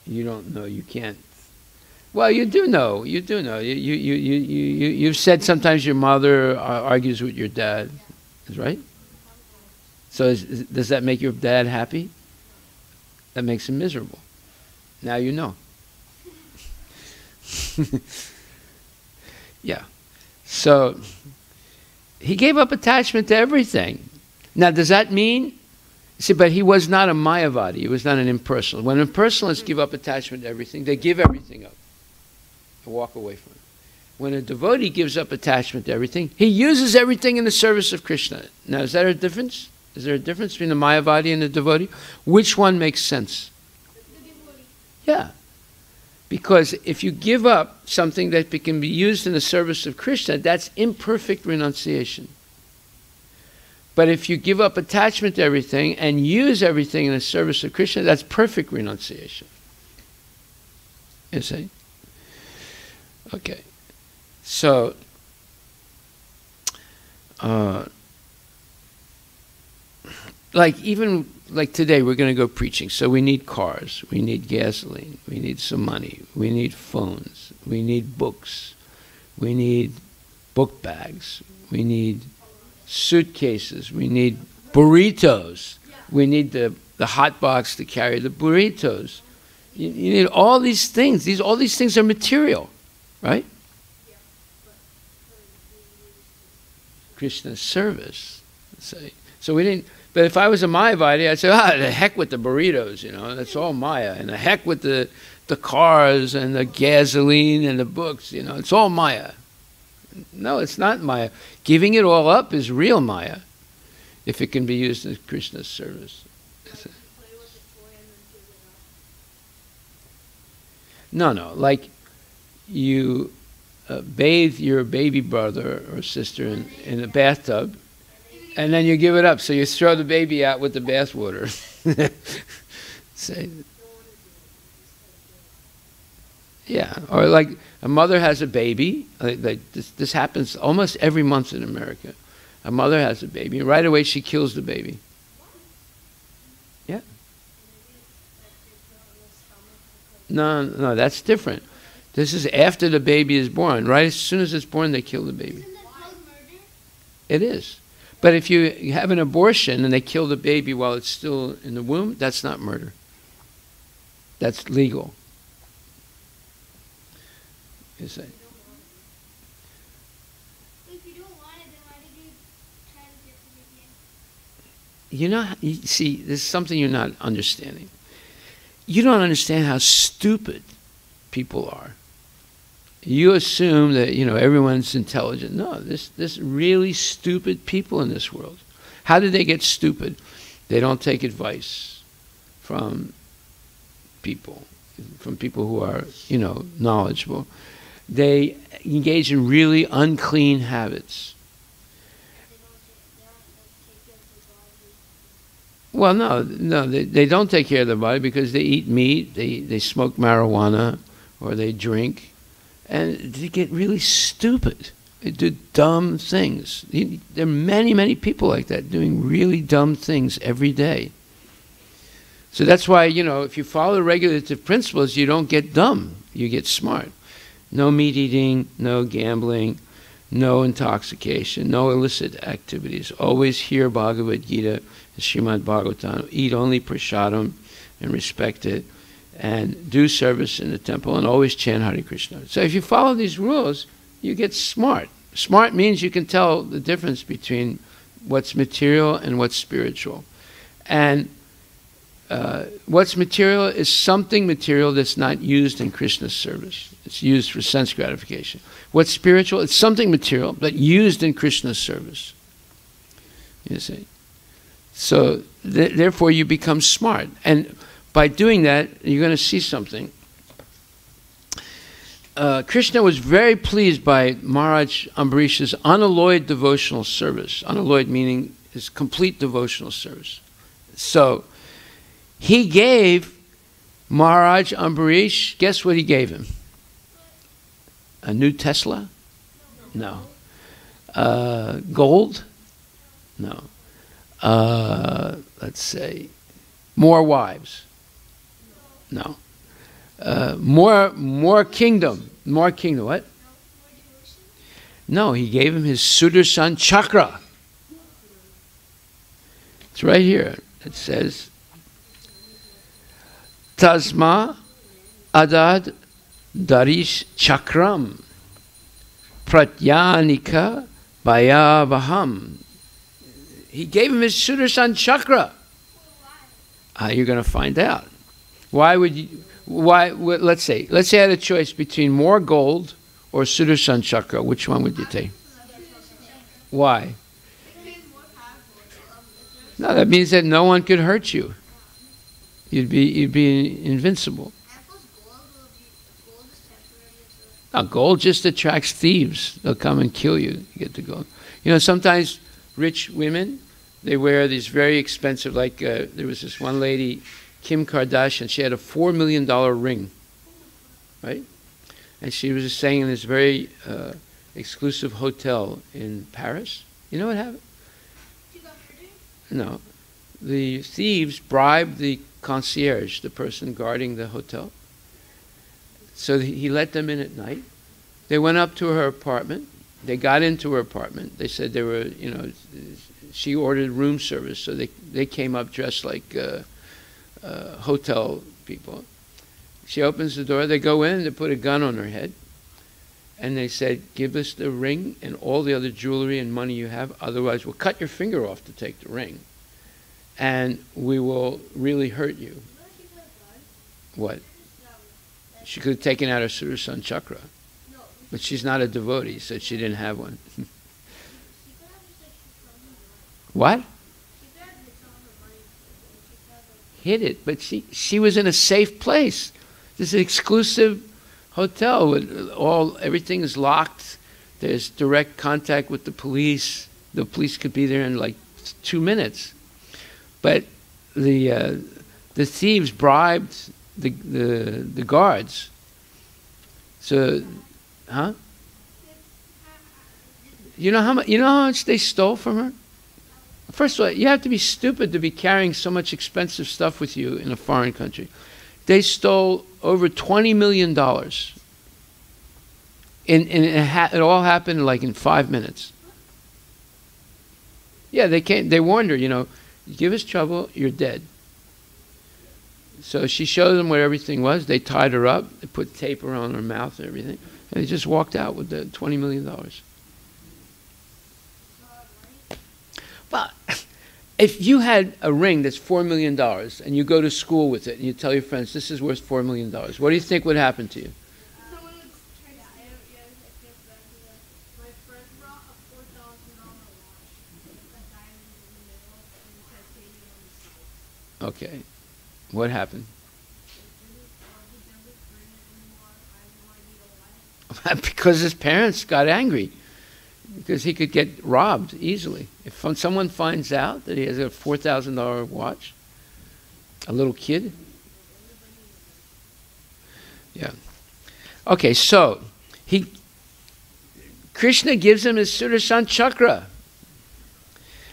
You don't know. You can't. Well, you do know. You do know. You've said sometimes your mother argues with your dad. Is right? So does that make your dad happy? That makes him miserable. Now you know. Yeah. So he gave up attachment to everything. Now, does that mean? See, but he was not a Mayavadi. He was not an impersonal. When impersonalists give up attachment to everything, they give everything up and walk away from it. When a devotee gives up attachment to everything, he uses everything in the service of Krishna. Now, is that a difference? Is there a difference between a Mayavadi and a devotee? Which one makes sense? Yeah. Because if you give up something that can be used in the service of Krishna, that's imperfect renunciation. But if you give up attachment to everything and use everything in the service of Krishna, that's perfect renunciation. You see? Okay. So, like even like today we're going to go preaching, so we need cars, we need gasoline, we need some money, we need phones, we need books, we need book bags, we need suitcases, we need burritos, we need the hot box to carry the burritos. You need all these things. All these things are material, right? Krishna's service. So we didn't. But if I was a Mayavadi, I'd say, the heck with the burritos, that's all Maya, and the heck with the cars and the gasoline and the books, it's all Maya. No, it's not Maya. Giving it all up is real Maya, if it can be used in Krishna's service. No, like you bathe your baby brother or sister in a bathtub, and then you give it up. So you throw the baby out with the bath water. Yeah, or like a mother has a baby. Like this happens almost every month in America. A mother has a baby, and right away she kills the baby. Yeah. No, that's different. This is after the baby is born. Right as soon as it's born, they kill the baby. Isn't that called murder? It is. But if you have an abortion and they kill the baby while it's still in the womb, that's not murder. That's legal. You say. If you don't want it, then why did you try to get the baby in? You see, there's something you're not understanding. You don't understand how stupid people are. You assume that, everyone's intelligent. No, there's really stupid people in this world. How did they get stupid? They don't take advice from people who are, knowledgeable. They engage in really unclean habits. Well, no, they don't take care of their body because they eat meat, they smoke marijuana, or they drink, and they get really stupid. They do dumb things. There are many, many people like that doing really dumb things every day. So that's why, if you follow the regulative principles, you don't get dumb, you get smart. No meat eating, no gambling, no intoxication, no illicit activities. Always hear Bhagavad Gita, Srimad Bhagavatam, eat only prasadam and respect it, and do service in the temple, and always chant Hare Krishna. So if you follow these rules, you get smart. Smart means you can tell the difference between what's material and what's spiritual. And what's material is something material that's not used in Krishna's service. It's used for sense gratification. What's spiritual? It's something material, but used in Krishna's service. You see? So, therefore, you become smart. And by doing that, you're going to see something. Krishna was very pleased by Maharaj Ambarish's unalloyed devotional service. Unalloyed meaning his complete devotional service. So, he gave Maharaj Ambarish, guess what he gave him? A new Tesla? No. Gold? No. Let's say, more wives? No. More kingdom. More kingdom. What? No, he gave him his Sudarshan chakra. It's right here. It says, Tasma adad darish chakram pratyanika bhayavaham. He gave him his Sudarshan chakra. You're going to find out. Why would you? Let's say I had a choice between more gold or Sudarshan chakra. Which one would you take? Why? No, that means that no one could hurt you. You'd be invincible. Now, gold just attracts thieves. They'll come and kill you to get the gold. Sometimes rich women, they wear these very expensive, like there was this one lady, Kim Kardashian, she had a $4 million ring, right? And she was staying in this very exclusive hotel in Paris. You know what happened? She got murdered? No. The thieves bribed the concierge, the person guarding the hotel. So he let them in at night. They went up to her apartment. They got into her apartment. They said they were, she ordered room service, so they came up dressed like hotel people. She opens the door. They go in. They put a gun on her head. And they said, give us the ring and all the other jewelry and money you have. Otherwise, we'll cut your finger off to take the ring. And we will really hurt you. What? She could have taken out her Sudarshan chakra. But she's not a devotee, so she didn't have one. What? Hid it, but she was in a safe place. This is an exclusive hotel with everything is locked. There's direct contact with the police. The police could be there in like 2 minutes. But the thieves bribed the guards. So, huh? You know how much they stole from her? First of all, you have to be stupid to be carrying so much expensive stuff with you in a foreign country. They stole over $20 million. It all happened like in 5 minutes. Yeah, they warned her, give us trouble, you're dead. So she showed them what everything was. They tied her up. They put tape around her mouth and everything. And they just walked out with the $20 million. But if you had a ring that's $4 million and you go to school with it and you tell your friends, this is worth $4 million, what do you think would happen to you? Someone would try to steal it. Yeah, I guess that. My friend brought a $4,000 watch with a diamond in the middle and titanium on the side. Okay. What happened? He doesn't bring it anymore. I have no idea why. Because his parents got angry. Because he could get robbed easily. If someone finds out that he has a $4,000 watch, a little kid. Yeah. Okay, so Krishna gives him his Sudarshan chakra.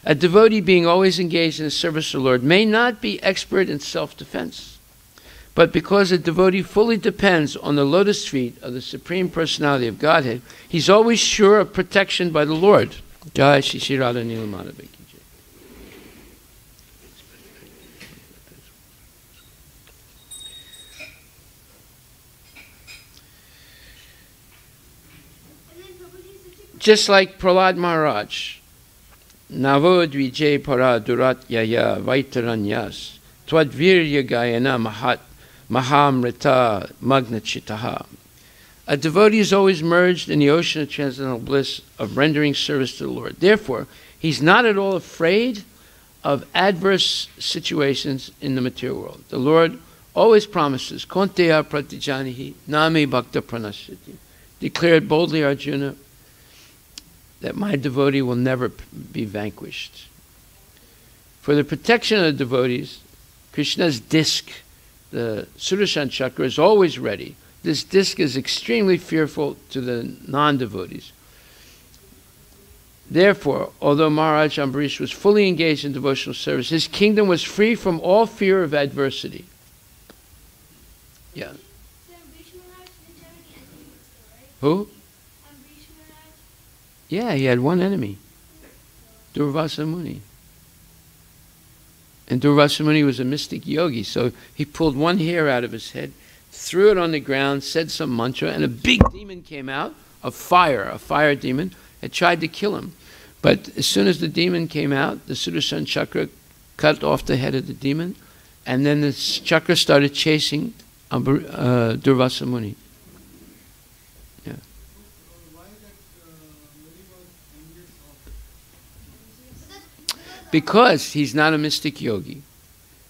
A devotee being always engaged in the service of the Lord may not be expert in self-defense, but because a devotee fully depends on the lotus feet of the Supreme Personality of Godhead, he's always sure of protection by the Lord. Jai Shri Shri Radha Nila Madhava Ki Jai. Just like Prahlad Maharaj, Navo Dvijay Para Durat Yaya Vaitaranyas Twadvirya Gayana Mahamrita Magnachitaha. A devotee is always merged in the ocean of transcendental bliss of rendering service to the Lord. Therefore, he's not at all afraid of adverse situations in the material world. The Lord always promises, Konteya Pratijanihi Nami Bhakta Pranashyati. Declared boldly, Arjuna, that my devotee will never be vanquished. For the protection of the devotees, Krishna's disc, the Sudarshan chakra, is always ready. This disc is extremely fearful to the non-devotees. Therefore, although Maharaj Ambarish was fully engaged in devotional service, his kingdom was free from all fear of adversity. Yeah. Who? Yeah, he had one enemy, Durvasa Muni. And Durvasa Muni was a mystic yogi, so he pulled one hair out of his head, threw it on the ground, said some mantra, and a big demon came out, a fire demon, and tried to kill him. But as soon as the demon came out, the Sudarshan chakra cut off the head of the demon, and then the chakra started chasing Durvasa Muni. Yeah. Why that Muni was envious of? Because he's not a mystic yogi.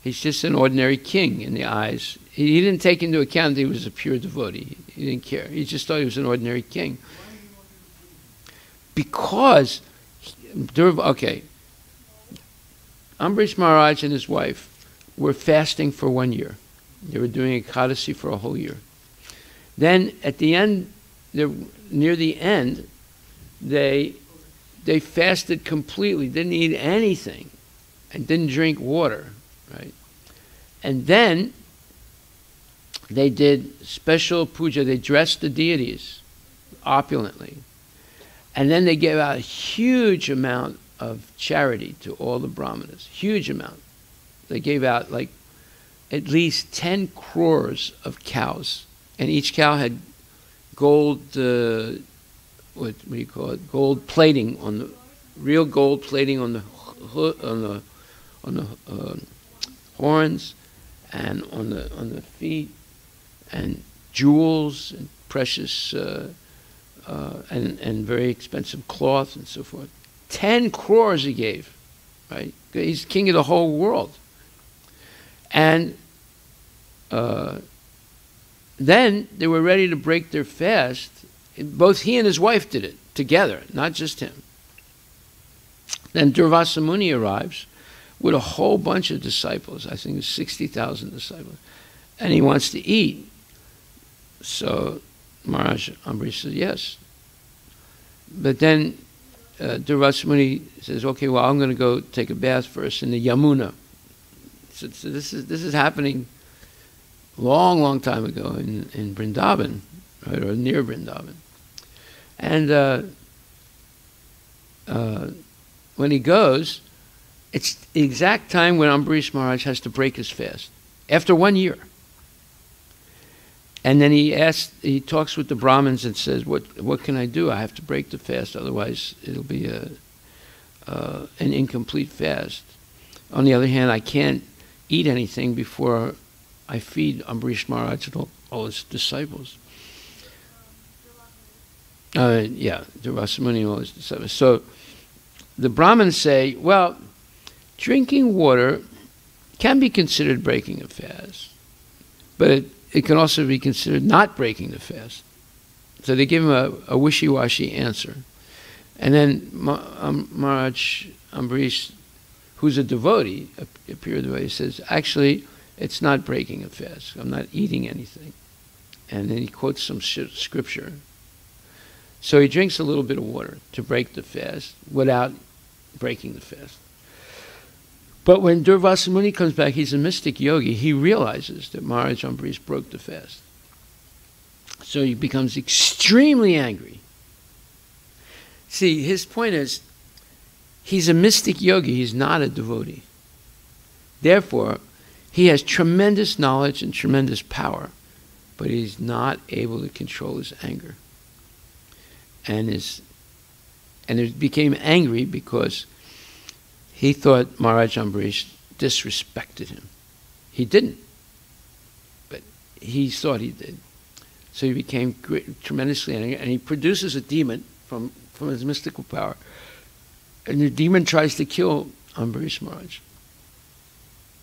He's just an ordinary king in the eyes. He didn't take into account that he was a pure devotee. He didn't care. He just thought he was an ordinary king. Because, Ambarish Maharaj and his wife were fasting for 1 year. They were doing Ekadasi for a whole year. Then at the end, near the end, they they fasted completely, didn't eat anything, and didn't drink water, right? And then they did special puja. They dressed the deities opulently. And then they gave out a huge amount of charity to all the brahmanas. Huge amount. They gave out like at least 10 crores of cows. And each cow had gold, what do you call it? Gold plating on the, real gold plating on the horns and on the feet, and jewels and precious and very expensive cloth and so forth. 10 crores he gave, right? He's king of the whole world. And then they were ready to break their fast. Both he and his wife did it together, not just him. Then Durvasa Muni arrives with a whole bunch of disciples. I think it's 60,000 disciples. And he wants to eat. So Maharaj Ambarish says, yes. But then Durvasa Muni says, okay, well, I'm going to go take a bath first in the Yamuna. So this is happening long time ago in Vrindavan, right, or near Vrindavan. And when he goes, it's the exact time when Ambarish Maharaj has to break his fast, after 1 year. And then he talks with the Brahmins and says, what can I do? I have to break the fast, otherwise it'll be an incomplete fast. On the other hand, I can't eat anything before I feed Ambarish Maharaj and all his disciples. Durvasa Muni and all his disciples. So the Brahmins say, well, drinking water can be considered breaking a fast, but it can also be considered not breaking the fast. So they give him a wishy-washy answer. And then Maharaj Ambarish, who's a devotee, a pure devotee, says, actually, it's not breaking a fast. I'm not eating anything. And then he quotes some scripture. So he drinks a little bit of water to break the fast without breaking the fast. But when Durvasa Muni comes back, he's a mystic yogi, he realizes that Maharaj Ambarish broke the fast. So he becomes extremely angry. See, his point is, he's a mystic yogi, he's not a devotee. Therefore, he has tremendous knowledge and tremendous power, but he's not able to control his anger. And it became angry because he thought Maharaj Ambarish disrespected him. He didn't, but he thought he did. So he became tremendously angry, and he produces a demon from his mystical power. And the demon tries to kill Ambarish Maharaj.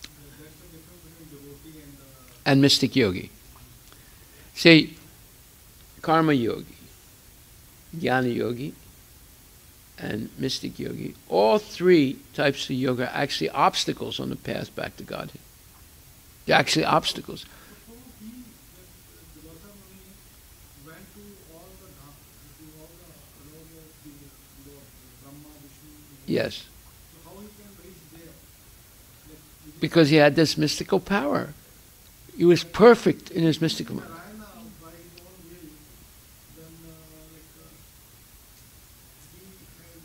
That's the difference between devotee And mystic yogi. See, karma yogi, jnana yogi, and mystic yogi, all three types of yoga are actually obstacles on the path back to Godhead. They're actually obstacles. So Durvasa Muni went to all the Brahma, Vishnu. Yes. So how he can reach there? Like, Because he had this mystical power. He was perfect in his mystical power. Narayana, by his own will, then he had.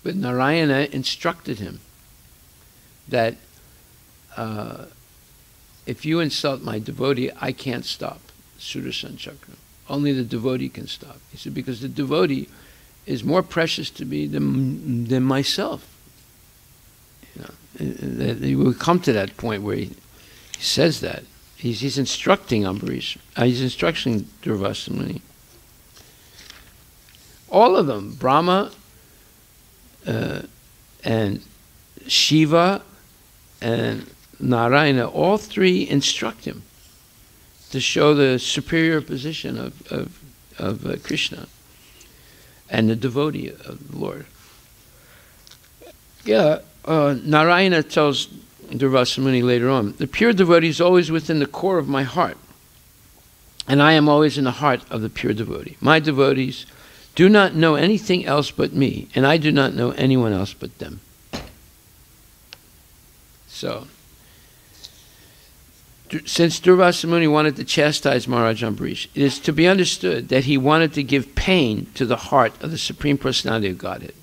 But Narayana instructed him that if you insult my devotee, I can't stop Sudarshan Chakra. Only the devotee can stop. He said, because the devotee is more precious to me than myself. You know, he will come to that point where he says that. He's instructing Ambarish. He's instructing Durvasa Muni. All of them, Brahma and Shiva and Narayana, all three instruct him to show the superior position of Krishna and the devotee of the Lord. Narayana tells Durvasa Muni later on, the pure devotee is always within the core of my heart, and I am always in the heart of the pure devotee. My devotees do not know anything else but me, and I do not know anyone else but them. So, since Durvasa Muni wanted to chastise Maharaj Ambarish, it is to be understood that he wanted to give pain to the heart of the Supreme Personality of Godhead.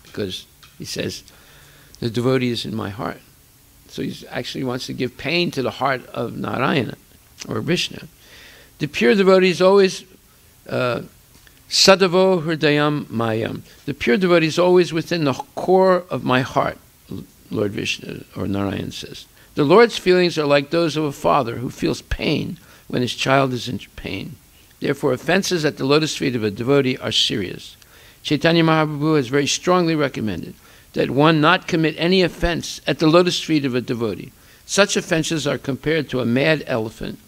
Because he says, the devotee is in my heart. So he actually wants to give pain to the heart of Narayana, or Vishnu. The pure devotee is always Sadavo Hridayam Mayam. The pure devotee is always within the core of my heart, Lord Vishnu, or Narayan says. The Lord's feelings are like those of a father who feels pain when his child is in pain. Therefore, offenses at the lotus feet of a devotee are serious. Chaitanya Mahaprabhu has very strongly recommended that one not commit any offense at the lotus feet of a devotee. Such offenses are compared to a mad elephant,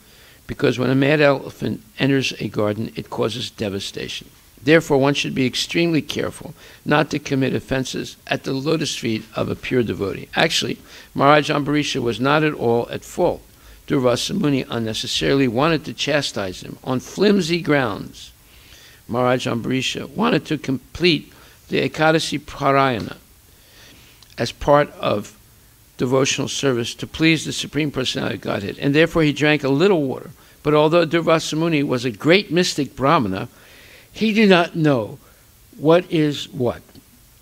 because when a mad elephant enters a garden, it causes devastation. Therefore, one should be extremely careful not to commit offenses at the lotus feet of a pure devotee. Actually, Maharaj Ambarisha was not at all at fault. Durvasa Muni unnecessarily wanted to chastise him on flimsy grounds. Maharaj Ambarisha wanted to complete the Ekadasi Parayana as part of devotional service to please the Supreme Personality of Godhead, and therefore he drank a little water. But although Durvasa Muni was a great mystic Brahmana, he did not know what is what.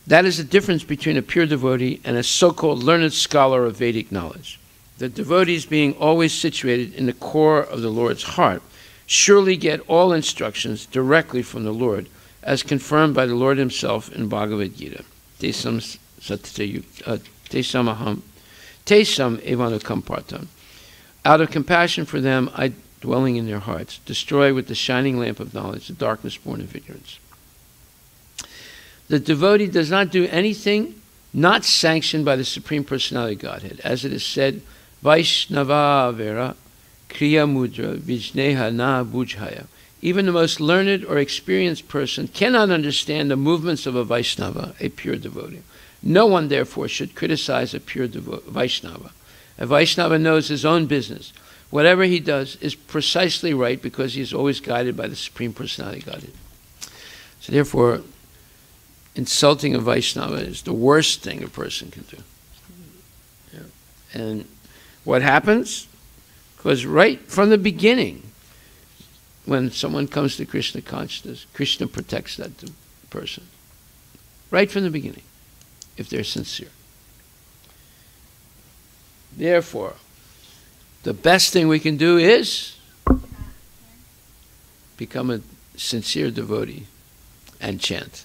That is the difference between a pure devotee and a so-called learned scholar of Vedic knowledge. The devotees, being always situated in the core of the Lord's heart, surely get all instructions directly from the Lord, as confirmed by the Lord himself in Bhagavad Gita. Tesam evanukam partam. Out of compassion for them, I, dwelling in their hearts, destroy with the shining lamp of knowledge the darkness born of ignorance. The devotee does not do anything not sanctioned by the Supreme Personality of Godhead. As it is said, Vaishnava Vera Kriya Mudra Vijneha Na Bujhaya. Even the most learned or experienced person cannot understand the movements of a Vaishnava, a pure devotee. No one, therefore, should criticize a pure Vaishnava. A Vaishnava knows his own business. Whatever he does is precisely right because he is always guided by the Supreme Personality of Godhead. So therefore, insulting a Vaishnava is the worst thing a person can do. Yeah. And what happens? Because right from the beginning, when someone comes to Krishna consciousness, Krishna protects that person. Right from the beginning, if they're sincere. Therefore, the best thing we can do is become a sincere devotee and chant.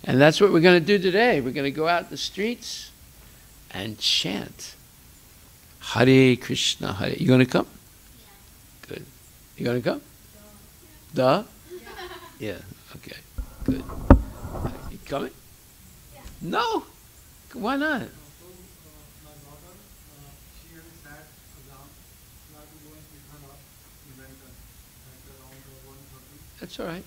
And that's what we're going to do today. We're going to go out in the streets and chant. Hare Krishna, Hare. You going to come? Yeah. Good. You going to come? Duh? Yeah. Okay. Good. You coming? Yeah. No. Why not? That's all right.